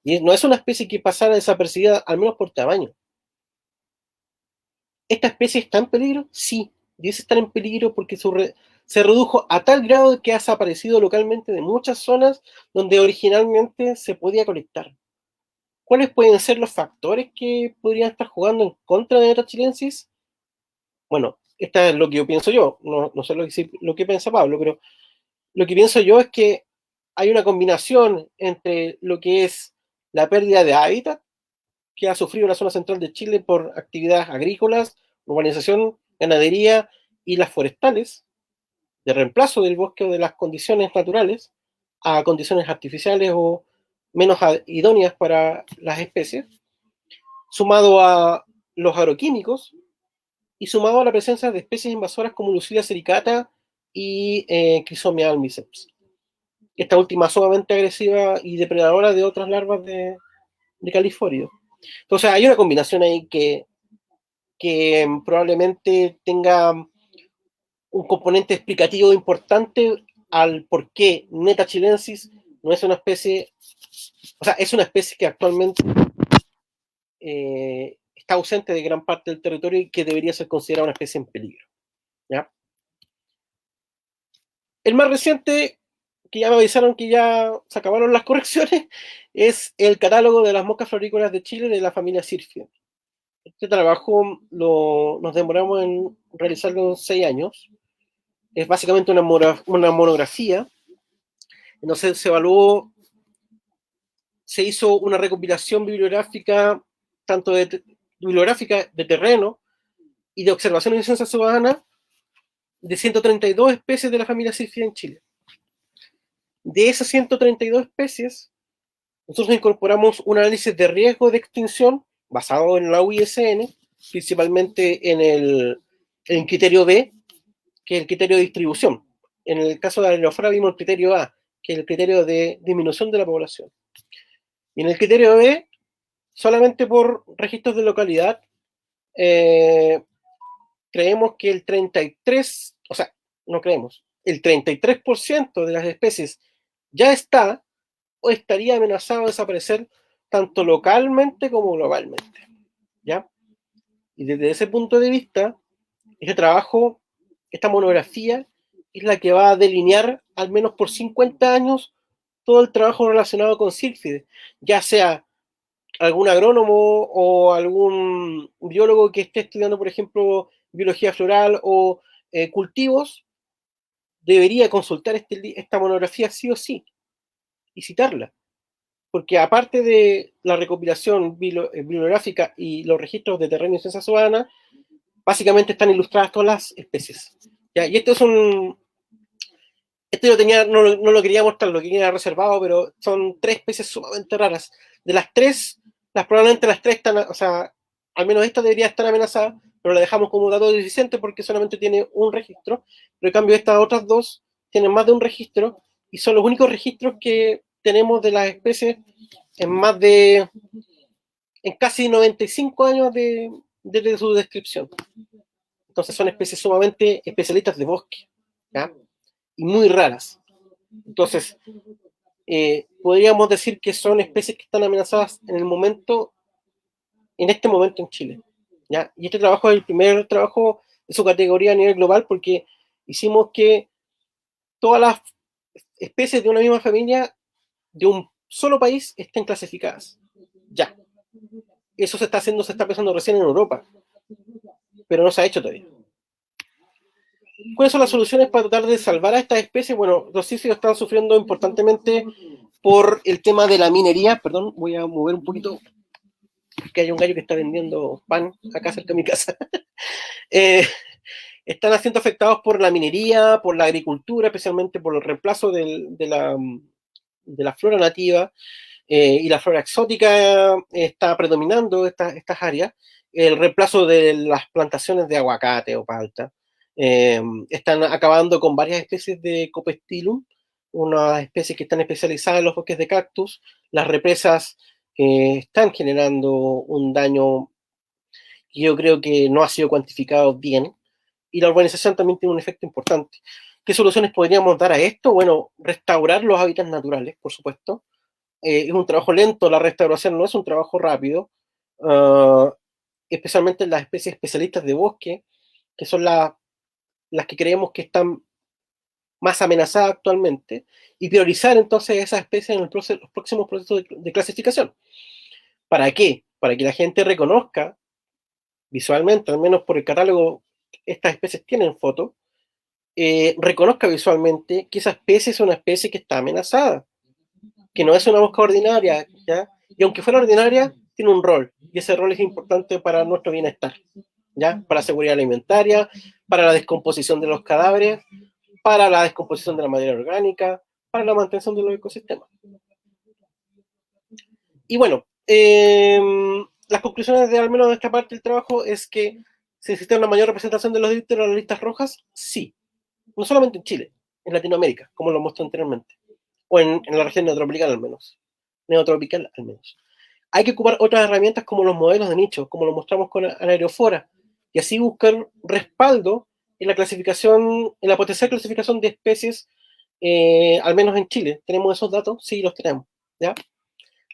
S2: Y no es una especie que pasara desapercibida, al menos por tamaño. ¿Esta especie está en peligro? Sí. Dice estar en peligro porque se redujo a tal grado que ha desaparecido localmente de muchas zonas donde originalmente se podía colectar. ¿Cuáles pueden ser los factores que podrían estar jugando en contra de Neta chilensis? Bueno, esta es lo que yo pienso yo, no sé lo que piensa Pablo, pero lo que pienso yo es que hay una combinación entre lo que es la pérdida de hábitat que ha sufrido la zona central de Chile por actividades agrícolas, urbanización, ganadería y las forestales, de reemplazo del bosque o de las condiciones naturales a condiciones artificiales o menos idóneas para las especies, sumado a los agroquímicos y sumado a la presencia de especies invasoras como Lucilia sericata y Chrysomia almiceps. Esta última sumamente agresiva y depredadora de otras larvas de califórido. Entonces hay una combinación ahí que probablemente tenga un componente explicativo importante al por qué Neta chilensis no es una especie, o sea, es una especie que actualmente está ausente de gran parte del territorio y que debería ser considerada una especie en peligro. ¿Ya? El más reciente, que ya me avisaron que ya se acabaron las correcciones, es el catálogo de las moscas florícolas de Chile de la familia Syrphia. Este trabajo nos demoramos en realizarlo en 6 años. Es básicamente una monografía. Entonces se evaluó, se hizo una recopilación bibliográfica, tanto bibliográfica de terreno y de observación y ciencia ciudadana, de 132 especies de la familia Sylphia en Chile. De esas 132 especies, nosotros incorporamos un análisis de riesgo de extinción basado en la UISN, principalmente en el criterio B, que es el criterio de distribución. En el caso de la aerofora vimos el criterio A, que es el criterio de disminución de la población. Y en el criterio B, solamente por registros de localidad, creemos que el 33, o sea, no creemos, el 33% de las especies ya está o estaría amenazado de desaparecer tanto localmente como globalmente, ¿ya? Y desde ese punto de vista, este trabajo, esta monografía, es la que va a delinear, al menos por 50 años, todo el trabajo relacionado con sílfides, ya sea algún agrónomo o algún biólogo que esté estudiando, por ejemplo, biología floral o cultivos, debería consultar esta monografía sí o sí y citarla. Porque aparte de la recopilación bibliográfica y los registros de terreno y ciencia ciudadana, básicamente están ilustradas todas las especies. ¿Ya? Y esto es yo tenía, no lo quería mostrar, lo quería reservado, pero son 3 especies sumamente raras. De las 3, probablemente las 3 están, o sea, al menos esta debería estar amenazada, pero la dejamos como dato deficiente porque solamente tiene un registro, pero en cambio estas otras 2 tienen más de un registro y son los únicos registros que tenemos de las especies en casi 95 años de su descripción. Entonces son especies sumamente especialistas de bosque, ¿ya? Y muy raras. Entonces, podríamos decir que son especies que están amenazadas en este momento en Chile, ¿ya? Y este trabajo es el primer trabajo de su categoría a nivel global porque hicimos que todas las especies de una misma familia de un solo país estén clasificadas. Ya. Eso se está pensando recién en Europa, pero no se ha hecho todavía. ¿Cuáles son las soluciones para tratar de salvar a estas especies? Bueno, los sílfidos están sufriendo importantemente por el tema de la minería. Perdón, voy a mover un poquito, que hay un gallo que está vendiendo pan acá cerca de mi casa. Están siendo afectados por la minería, por la agricultura, especialmente por el reemplazo de la flora nativa, y la flora exótica está predominando estas áreas. El reemplazo de las plantaciones de aguacate o palta. Están acabando con varias especies de Copestilum, unas especies que están especializadas en los bosques de cactus. Las represas están generando un daño que yo creo que no ha sido cuantificado bien, y la urbanización también tiene un efecto importante. ¿Qué soluciones podríamos dar a esto? Bueno, restaurar los hábitats naturales, por supuesto. Es un trabajo lento, la restauración no es un trabajo rápido, especialmente en las especies especialistas de bosque, que son las que creemos que están más amenazadas actualmente, y priorizar entonces esas especies en los próximos procesos de clasificación. ¿Para qué? Para que la gente reconozca visualmente, al menos por el catálogo, estas especies tienen foto, reconozca visualmente que esa especie es una especie que está amenazada, que no es una mosca ordinaria, ¿ya? Y aunque fuera ordinaria, tiene un rol, y ese rol es importante para nuestro bienestar, ¿ya? Para la seguridad alimentaria, para la descomposición de los cadáveres, para la descomposición de la materia orgánica, para la mantención de los ecosistemas. Y bueno, las conclusiones de al menos de esta parte del trabajo es que se necesita una mayor representación de los dípteros en las listas rojas, sí. No solamente en Chile, en Latinoamérica, como lo mostré anteriormente, o en la región neotropical al menos. Neotropical al menos. Hay que ocupar otras herramientas como los modelos de nicho, como lo mostramos con Anaerofora, y así buscar respaldo en la clasificación, en la potencial clasificación de especies, al menos en Chile. ¿Tenemos esos datos? Sí, los tenemos, ¿ya?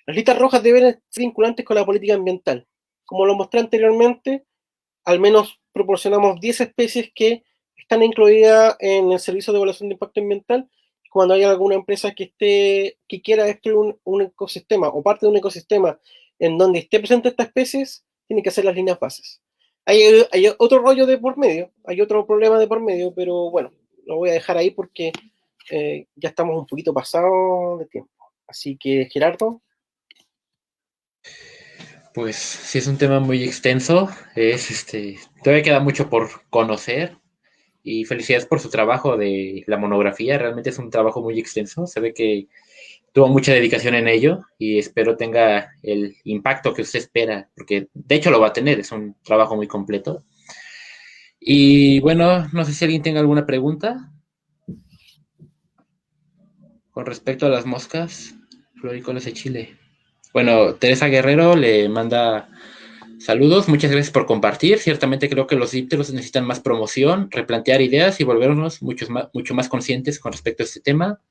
S2: Las listas rojas deben ser vinculantes con la política ambiental. Como lo mostré anteriormente, al menos proporcionamos 10 especies que están incluidas en el servicio de evaluación de impacto ambiental. Cuando hay alguna empresa que quiera destruir un ecosistema o parte de un ecosistema en donde esté presente estas especies, tiene que hacer las líneas bases. Hay otro rollo de por medio, hay otro problema de por medio, pero bueno, lo voy a dejar ahí porque ya estamos un poquito pasados de tiempo. Así que, Gerardo.
S1: Pues sí es un tema muy extenso, todavía queda mucho por conocer y felicidades por su trabajo de la monografía, realmente es un trabajo muy extenso, se ve que tuvo mucha dedicación en ello y espero tenga el impacto que usted espera, porque de hecho lo va a tener, es un trabajo muy completo. Y bueno, no sé si alguien tenga alguna pregunta con respecto a las moscas florícolas de Chile. Bueno, Teresa Guerrero le manda saludos, muchas gracias por compartir. Ciertamente creo que los dípteros necesitan más promoción, replantear ideas y volvernos mucho más conscientes con respecto a este tema.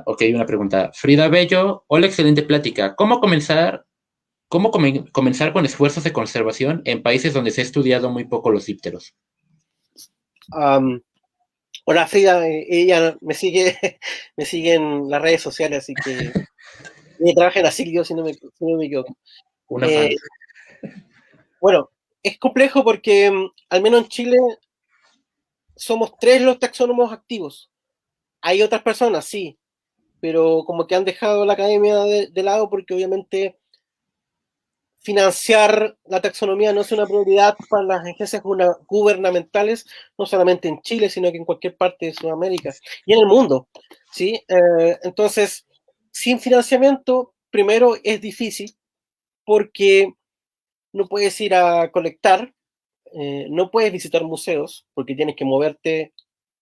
S1: Ok, una pregunta. Frida Bello, hola, excelente plática. ¿Cómo comenzar con esfuerzos de conservación en países donde se ha estudiado muy poco los dípteros?
S2: Hola Frida, ella me sigue, me sigue en las redes sociales, así que ella trabaja en Asilio, si no me equivoco.
S1: Una fan.
S2: Bueno, es complejo porque al menos en Chile somos 3 los taxónomos activos. Hay otras personas, sí, pero como que han dejado la academia de lado porque obviamente financiar la taxonomía no es una prioridad para las agencias gubernamentales, no solamente en Chile, sino que en cualquier parte de Sudamérica y en el mundo, ¿sí? Entonces, sin financiamiento, primero es difícil porque no puedes ir a colectar, no puedes visitar museos porque tienes que moverte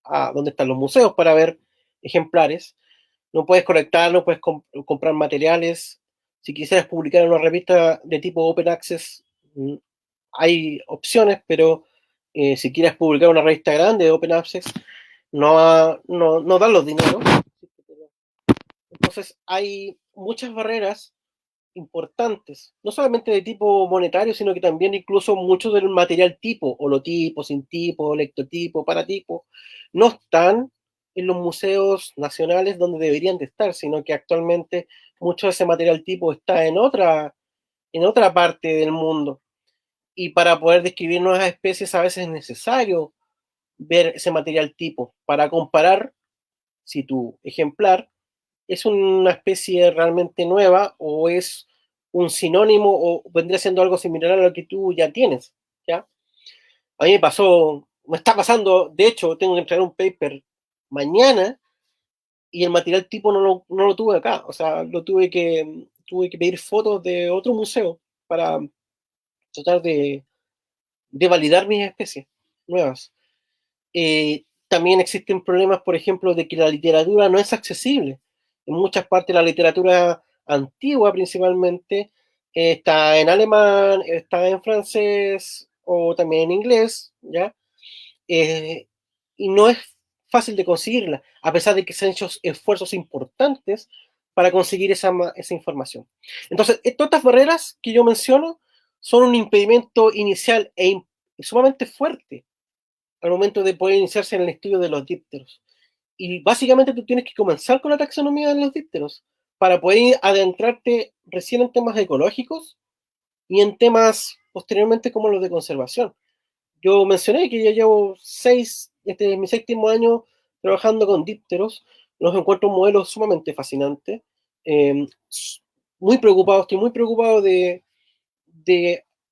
S2: a donde están los museos para ver ejemplares, no puedes colectar, no puedes comprar materiales. Si quisieras publicar en una revista de tipo Open Access, hay opciones, pero si quieres publicar en una revista grande de Open Access, no dan los dineros. Entonces hay muchas barreras importantes, no solamente de tipo monetario, sino que también incluso mucho del material tipo, holotipo, sin tipo, lectotipo, paratipo, no están en los museos nacionales donde deberían de estar, sino que actualmente mucho de ese material tipo está en otra parte del mundo. Y para poder describir nuevas especies a veces es necesario ver ese material tipo para comparar si tu ejemplar es una especie realmente nueva o es un sinónimo o vendría siendo algo similar a lo que tú ya tienes, ¿ya? A mí me está pasando, de hecho, tengo que entregar un paper mañana y el material tipo no lo tuve acá, o sea, tuve que pedir fotos de otro museo para tratar de validar mis especies nuevas. También existen problemas, por ejemplo, de que la literatura no es accesible. En muchas partes la literatura antigua principalmente está en alemán, está en francés o también en inglés, ¿ya? Eh, y no es fácil de conseguirla, a pesar de que se han hecho esfuerzos importantes para conseguir esa información. Entonces, todas estas barreras que yo menciono son un impedimento inicial sumamente fuerte al momento de poder iniciarse en el estudio de los dípteros. Y básicamente tú tienes que comenzar con la taxonomía de los dípteros para poder adentrarte recién en temas ecológicos y en temas posteriormente como los de conservación. Yo mencioné que ya llevo este es mi 7º año trabajando con dípteros, los encuentro un modelo sumamente fascinante, eh, estoy muy preocupado de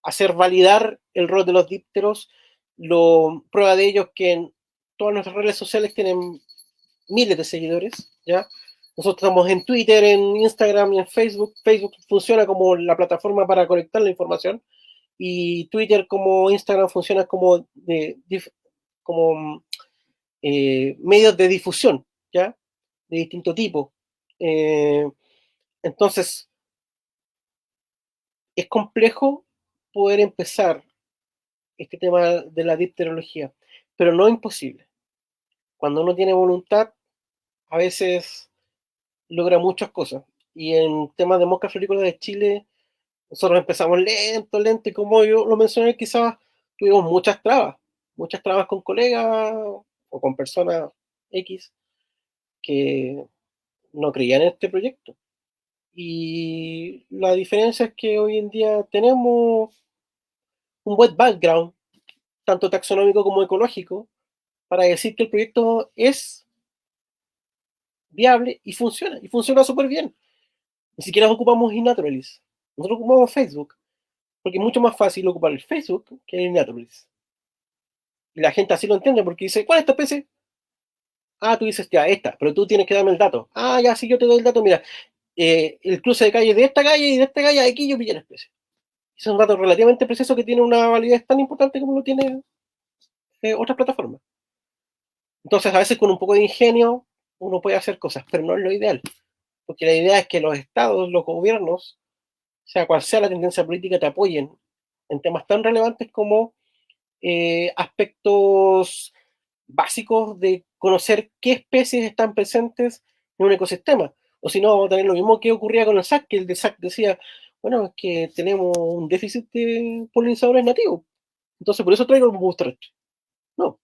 S2: hacer validar el rol de los dípteros. Prueba de ello es que en todas nuestras redes sociales tienen miles de seguidores, ¿ya? Nosotros estamos en Twitter, en Instagram y en Facebook. Facebook funciona como la plataforma para conectar la información y Twitter como Instagram funciona como medios de difusión, ¿ya? De distinto tipo. Entonces, es complejo poder empezar este tema de la dipterología, pero no imposible. Cuando uno tiene voluntad, a veces logra muchas cosas. Y en temas de mosca florícola de Chile, nosotros empezamos lento, lento, y como yo lo mencioné, quizás tuvimos muchas trabas, muchas trabas con colegas o con personas X que no creían en este proyecto. Y la diferencia es que hoy en día tenemos un buen background, tanto taxonómico como ecológico, para decir que el proyecto es viable y funciona súper bien. Ni siquiera ocupamos Inaturalist, nosotros ocupamos Facebook, porque es mucho más fácil ocupar el Facebook que el Inaturalist. Y la gente así lo entiende porque dice, ¿cuál es esta especie? Ah, tú dices, ya, esta, pero tú tienes que darme el dato. Ah, ya, sí, yo te doy el dato, mira, el cruce de calle de esta calle y de esta calle, aquí yo pillé la especie. Es un dato relativamente preciso que tiene una validez tan importante como lo tiene otras plataformas. Entonces, a veces con un poco de ingenio uno puede hacer cosas, pero no es lo ideal, porque la idea es que los estados, los gobiernos, sea cual sea la tendencia política, te apoyen en temas tan relevantes como aspectos básicos de conocer qué especies están presentes en un ecosistema. O si no, vamos a tener lo mismo que ocurría con el SAC, que el de SAC decía, bueno, es que tenemos un déficit de polinizadores nativos. Entonces, por eso traigo el bambú terrestre. No.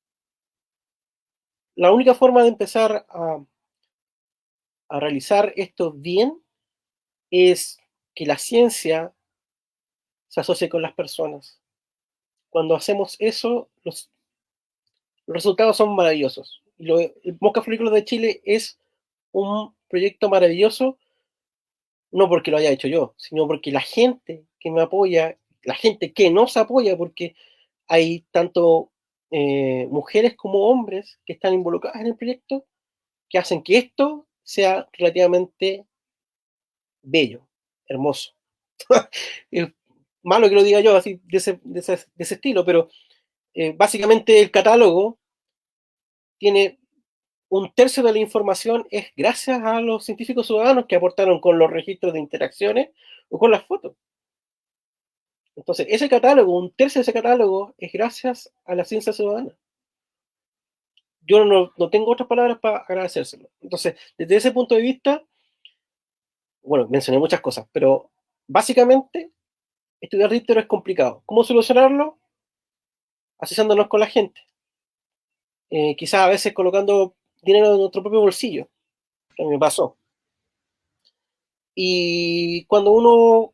S2: La única forma de empezar a realizar esto bien es que la ciencia se asocie con las personas. Cuando hacemos eso, los resultados son maravillosos. El Mosca Folículos de Chile es un proyecto maravilloso, no porque lo haya hecho yo, sino porque la gente que me apoya, la gente que nos apoya, porque hay tanto mujeres como hombres que están involucradas en el proyecto, que hacen que esto sea relativamente bello, hermoso. Es malo que lo diga yo así de ese estilo, pero básicamente el catálogo tiene un tercio de la información es gracias a los científicos ciudadanos que aportaron con los registros de interacciones o con las fotos. Entonces, ese catálogo, un tercio de ese catálogo es gracias a la ciencia ciudadana. Yo no tengo otras palabras para agradecérselo. Entonces, desde ese punto de vista, bueno, mencioné muchas cosas, pero básicamente estudiar díptero es complicado. ¿Cómo solucionarlo? Asociándonos con la gente. Quizás a veces colocando dinero en nuestro propio bolsillo, que me pasó. Y cuando uno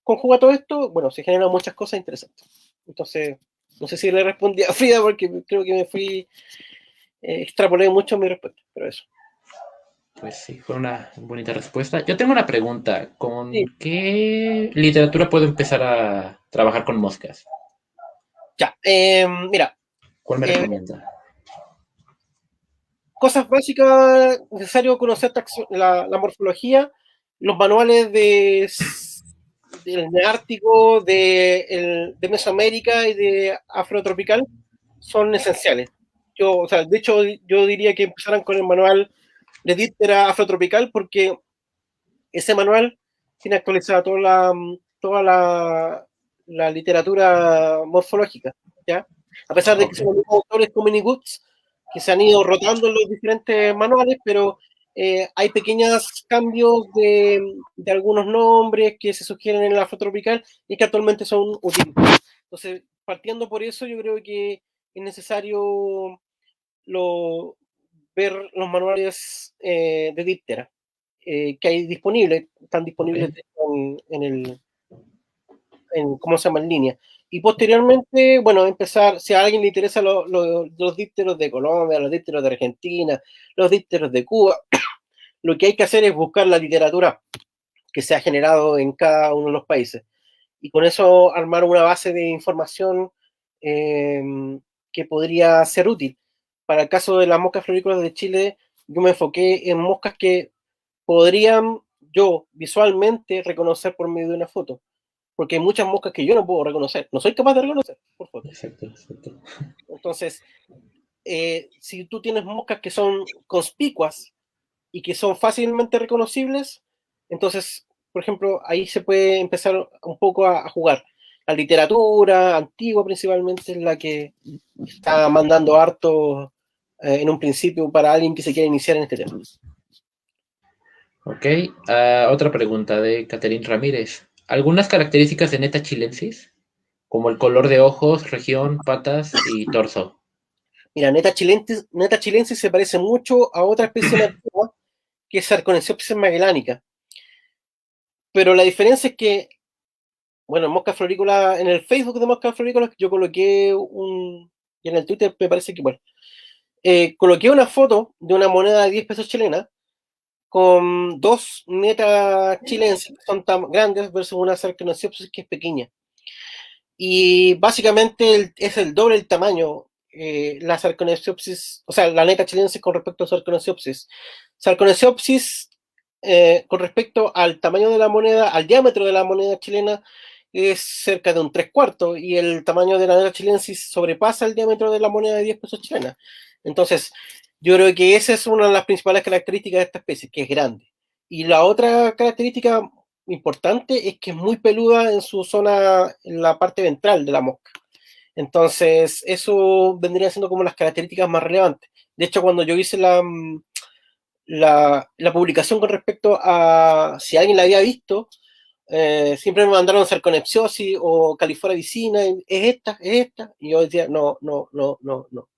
S2: conjuga todo esto, bueno, se generan muchas cosas interesantes. Entonces, no sé si le respondí a Frida porque creo que me fui, extrapolé mucho mi respuesta, pero eso.
S1: Pues sí, fue una bonita respuesta. Yo tengo una pregunta. ¿Con
S2: Sí,
S1: qué literatura puedo empezar a trabajar con moscas?
S2: ya. Mira,
S1: ¿Cuál me
S2: eh,
S1: recomienda?
S2: cosas básicas, necesario conocer la morfología, los manuales del Neártico, de Mesoamérica y de Afrotropical son esenciales. O sea, de hecho, yo diría que empezaran con el manual de Díptera Afrotropical porque ese manual tiene actualizada toda la literatura morfológica, ¿ya? A pesar de que
S1: Ok.
S2: son los mismos autores como Woods, que se han ido rotando en los diferentes manuales, pero hay pequeños cambios de algunos nombres que se sugieren en la afrotropical y que actualmente son útiles. Entonces, partiendo por eso, yo creo que es necesario lo, ver los manuales de Díptera que hay disponibles, están
S1: Ok.
S2: disponibles ¿cómo se llama? En línea. Y posteriormente, bueno, empezar, si a alguien le interesa los dípteros de Colombia, los dípteros de Argentina, los dípteros de Cuba, lo que hay que hacer es buscar la literatura que se ha generado en cada uno de los países. Y con eso armar una base de información eh, que podría ser útil. Para el caso de las moscas florícolas de Chile, yo me enfoqué en moscas que podrían yo visualmente reconocer por medio de una foto. Porque hay muchas moscas que yo no puedo reconocer, no soy capaz de reconocer por foto.
S1: Exacto, exacto.
S2: Entonces, si tú tienes moscas que son conspicuas y que son fácilmente reconocibles, entonces, por ejemplo, ahí se puede empezar un poco a jugar. La literatura antigua principalmente es la que está mandando harto en un principio para alguien que se quiera iniciar en este tema.
S1: Ok. Otra pregunta de Catherine Ramírez. ¿Algunas características de Neta chilensis? como el color de ojos, región, patas y torso.
S2: Mira, Neta chilensis se parece mucho a otra especie nativa que es Sarcoensiopsis magellanica. Pero la diferencia es que, bueno, en Mosca Florícola, en el Facebook de Mosca Florícola, yo coloqué y en el Twitter me parece que, bueno, coloqué una foto de una moneda de 10 pesos chilena con dos netas chilenses que son tan grandes versus una Sarcoensiopsis que es pequeña. Y básicamente es el doble el tamaño la Sarcoensiopsis, o sea, la neta chilense con respecto a Sarcoensiopsis. Sarcoensiopsis, con respecto al tamaño de la moneda, al diámetro de la moneda chilena, es cerca de un 3/4 y el tamaño de la neta chilensis sobrepasa el diámetro de la moneda de 10 pesos chilena. Entonces, yo creo que esa es una de las principales características de esta especie, que es grande. Y la otra característica importante es que es muy peluda en su zona, en la parte ventral de la mosca. Entonces, eso vendría siendo como las características más relevantes. De hecho, cuando yo hice la publicación con respecto a si alguien la había visto, siempre me mandaron Sarcoensiopsis o Califora vicina, es esta, y yo decía, no, no, no, no, no.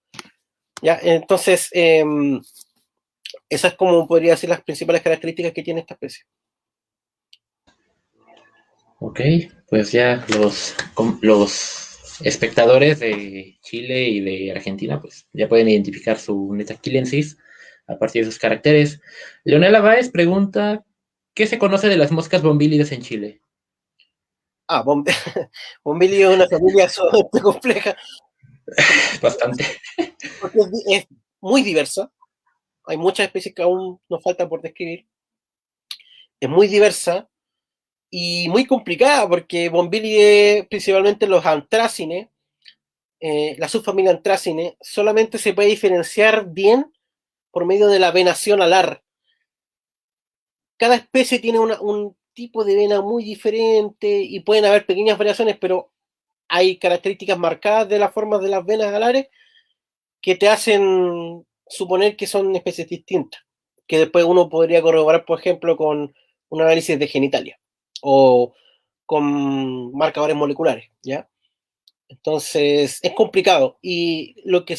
S2: Ya, entonces, esas como podría ser las principales características que tiene esta especie.
S1: Ok, pues ya los espectadores de Chile y de Argentina, pues ya pueden identificar su Netaquilensis a partir de sus caracteres. Leonela Báez pregunta, ¿qué se conoce de las moscas bombílidas en Chile?
S2: Ah, Bombilio es una familia sumamente compleja,
S1: Bastante.
S2: porque es muy diversa. Hay muchas especies que aún nos falta por describir. Es muy diversa y muy complicada porque Bombilidae, principalmente los Anthracinae, la subfamilia Anthracinae, solamente se puede diferenciar bien por medio de la venación alar. Cada especie tiene un tipo de vena muy diferente y pueden haber pequeñas variaciones, pero hay características marcadas de las formas de las venas alares que te hacen suponer que son especies distintas, que después uno podría corroborar, por ejemplo, con un análisis de genitalia o con marcadores moleculares, ¿ya? Entonces, es complicado. Y lo que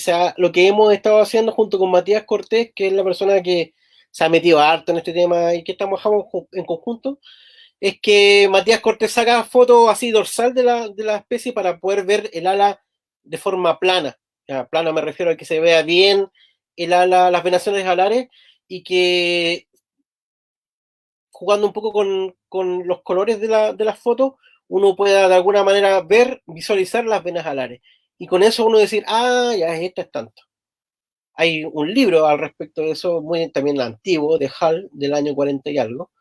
S2: hemos estado haciendo junto con Matías Cortés, que es la persona que se ha metido harto en este tema y que estamos en conjunto, es que Matías Cortés saca fotos así dorsal de la especie para poder ver el ala de forma plana. Ya, plana me refiero a que se vea bien el ala, las venaciones alares y que jugando un poco con los colores de las fotos, uno pueda de alguna manera ver, visualizar las venas alares. Y con eso uno decir, ah, ya esta es tanto. Hay un libro al respecto de eso, muy también antiguo, de Hall, del año 40 y algo,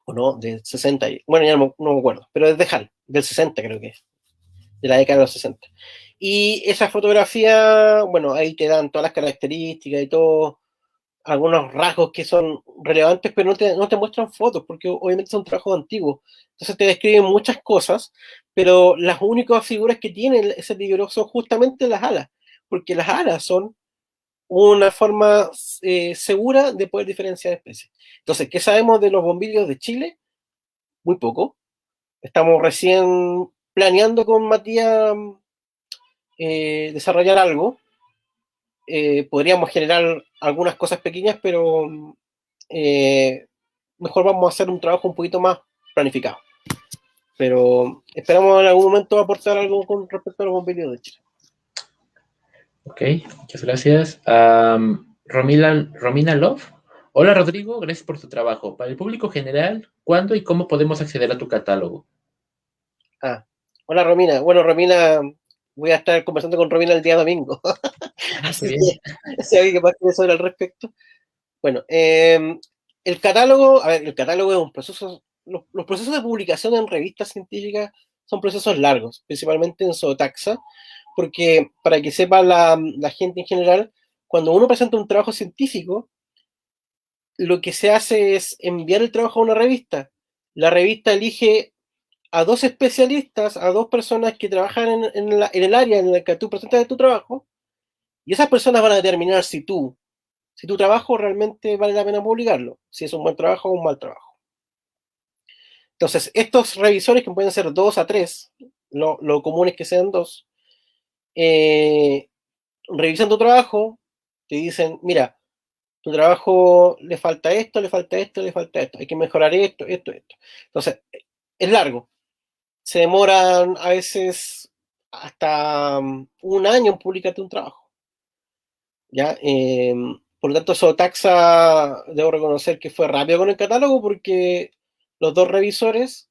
S2: o no, del 60, bueno, ya no me acuerdo, pero es de Hall, del 60 creo que es, de la década de los 60. Y esa fotografía, bueno, ahí te dan todas las características y todo, algunos rasgos que son relevantes, pero no te muestran fotos, porque obviamente son trabajos antiguos. Entonces te describen muchas cosas, pero las únicas figuras que tiene ese libro son justamente las alas, porque las alas son una forma segura de poder diferenciar especies. Entonces, ¿qué sabemos de los bombillos de Chile? Muy poco. Estamos recién planeando con Matías desarrollar algo. Podríamos generar algunas cosas pequeñas, pero mejor vamos a hacer un trabajo un poquito más planificado. Pero esperamos en algún momento aportar algo con respecto a los bombillos de Chile.
S1: Ok, muchas gracias. Romina Love. Hola Rodrigo, gracias por tu trabajo. Para el público general, ¿cuándo y cómo podemos acceder a tu catálogo?
S2: Ah, hola Romina. Bueno, Romina, voy a estar conversando con Romina el día domingo.
S1: Ah, qué
S2: Así
S1: bien.
S2: que si alguien que más quiere saber al respecto. Bueno, a ver, el catálogo es un proceso, los procesos de publicación en revistas científicas son procesos largos, principalmente en Zootaxa, porque para que sepa la gente en general, cuando uno presenta un trabajo científico, lo que se hace es enviar el trabajo a una revista. La revista elige a dos especialistas, a dos personas que trabajan en el área en la que tú presentas tu trabajo, y esas personas van a determinar si tu trabajo realmente vale la pena publicarlo, si es un buen trabajo o un mal trabajo. Entonces, estos revisores, que pueden ser dos a tres, lo común es que sean dos, revisan tu trabajo, te dicen, mira, tu trabajo le falta esto, le falta esto, le falta esto, hay que mejorar esto, esto, esto. Entonces, es largo. Se demoran a veces hasta un año en publicarte un trabajo. ¿Ya? Por lo tanto, Sotaxa, debo reconocer que fue rápido con el catálogo porque los dos revisores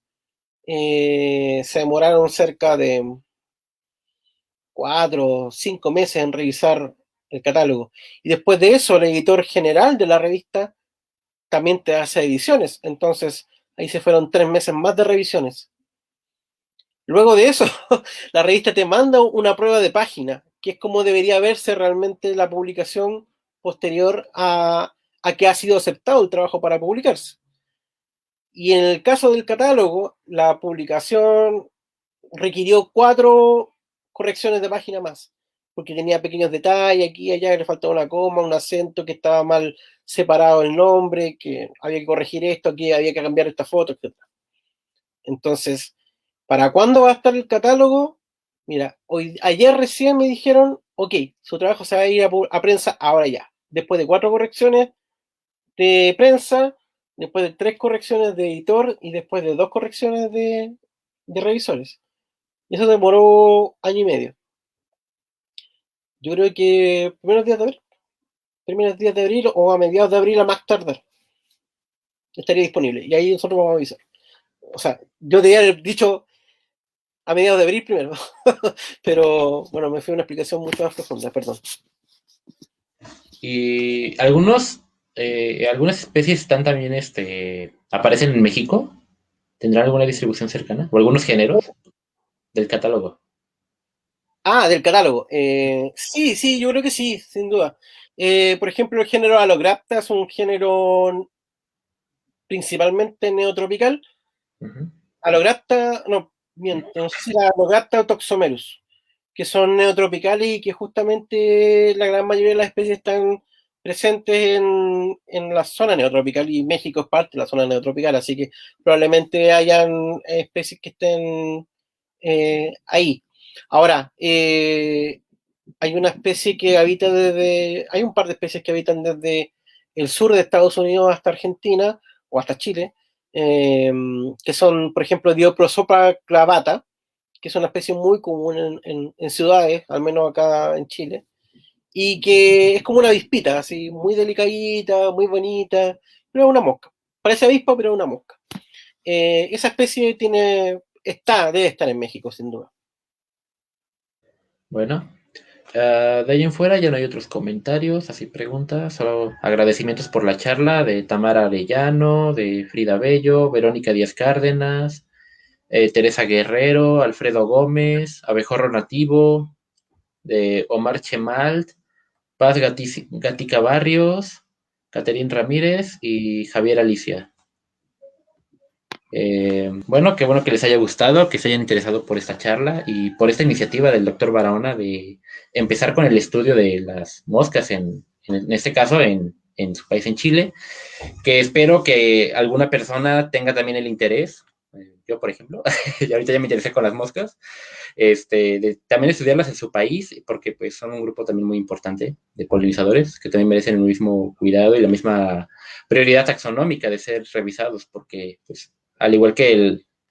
S2: se demoraron cerca de 4 o 5 meses en revisar el catálogo. Y después de eso, el editor general de la revista también te hace ediciones. Entonces, ahí se fueron 3 meses más de revisiones. Luego de eso, la revista te manda una prueba de página, que es como debería verse realmente la publicación posterior a que ha sido aceptado el trabajo para publicarse. Y en el caso del catálogo, la publicación requirió 4 correcciones de página más, porque tenía pequeños detalles aquí y allá, que le faltaba una coma, un acento, que estaba mal separado el nombre, que había que corregir esto, que había que cambiar esta foto, etc. Entonces, ¿para cuándo va a estar el catálogo? Mira, ayer recién me dijeron, ok, su trabajo se va a ir a prensa ahora ya. Después de 4 correcciones de prensa, después de 3 correcciones de editor y después de 2 correcciones de revisores. Y eso demoró año y medio. Yo creo que primeros días de abril o a mediados de abril a más tardar, estaría disponible. Y ahí nosotros vamos a avisar. O sea, yo te había dicho a mediados de abril primero, pero bueno, me fue una explicación mucho más profunda, perdón.
S1: Y algunas especies están también, aparecen en México. ¿Tendrán alguna distribución cercana? ¿O algunos géneros del catálogo?
S2: Ah, del catálogo. Sí, sí, yo creo que sí, sin duda. Por ejemplo, el género Allograpta es un género principalmente neotropical.
S1: Ujú.
S2: Allograpta, no, miento, no sé si era Allograpta o Toxomerus, que son neotropicales y que justamente la gran mayoría de las especies están presentes en la zona neotropical y México es parte de la zona neotropical, así que probablemente hayan especies que estén ahí. Ahora, hay una especie que habita hay un par de especies que habitan desde el sur de Estados Unidos hasta Argentina o hasta Chile, que son, por ejemplo, Dioprosopa clavata, que es una especie muy común en ciudades, al menos acá en Chile, y que es como una avispita, así, muy delicadita, muy bonita, pero es una mosca. Parece avispa, pero es una mosca. Esa especie debe estar en México, sin duda.
S1: Bueno, de ahí en fuera ya no hay otros comentarios, así preguntas, solo agradecimientos por la charla de Tamara Arellano, de Frida Bello, Verónica Díaz Cárdenas, Teresa Guerrero, Alfredo Gómez, Abejorro Nativo, de Omar Chemalt, Paz Gatica Barrios, Caterín Ramírez y Javier Alicia. Bueno, qué bueno que les haya gustado, que se hayan interesado por esta charla y por esta iniciativa del doctor Barahona de empezar con el estudio de las moscas, en este caso en su país, en Chile, que espero que alguna persona tenga también el interés. Yo, por ejemplo, y ahorita ya me interesé con las moscas, de también estudiarlas en su país, porque pues son un grupo también muy importante de polinizadores que también merecen el mismo cuidado y la misma prioridad taxonómica de ser revisados, porque pues al igual que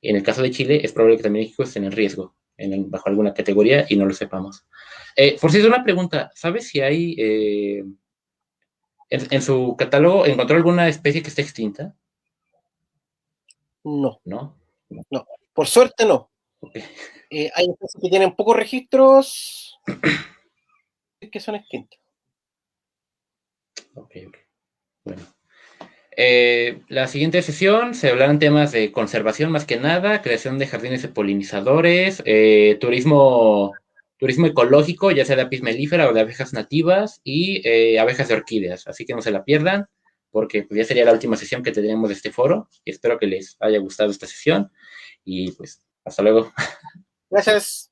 S1: en el caso de Chile, es probable que también México esté en riesgo bajo alguna categoría y no lo sepamos. Por si es una pregunta, ¿sabes si hay en su catálogo encontró alguna especie que esté extinta?
S2: No,
S1: ¿No?
S2: no. Por suerte no.
S1: Ok,
S2: Hay especies que tienen pocos registros que son extintas.
S1: ok. Bueno. La siguiente sesión se hablarán temas de conservación más que nada, creación de jardines de polinizadores, turismo ecológico, ya sea de apis melífera o de abejas nativas y abejas de orquídeas. Así que no se la pierdan, porque pues, ya sería la última sesión que tendremos de este foro. Y espero que les haya gustado esta sesión y pues hasta luego.
S2: Gracias.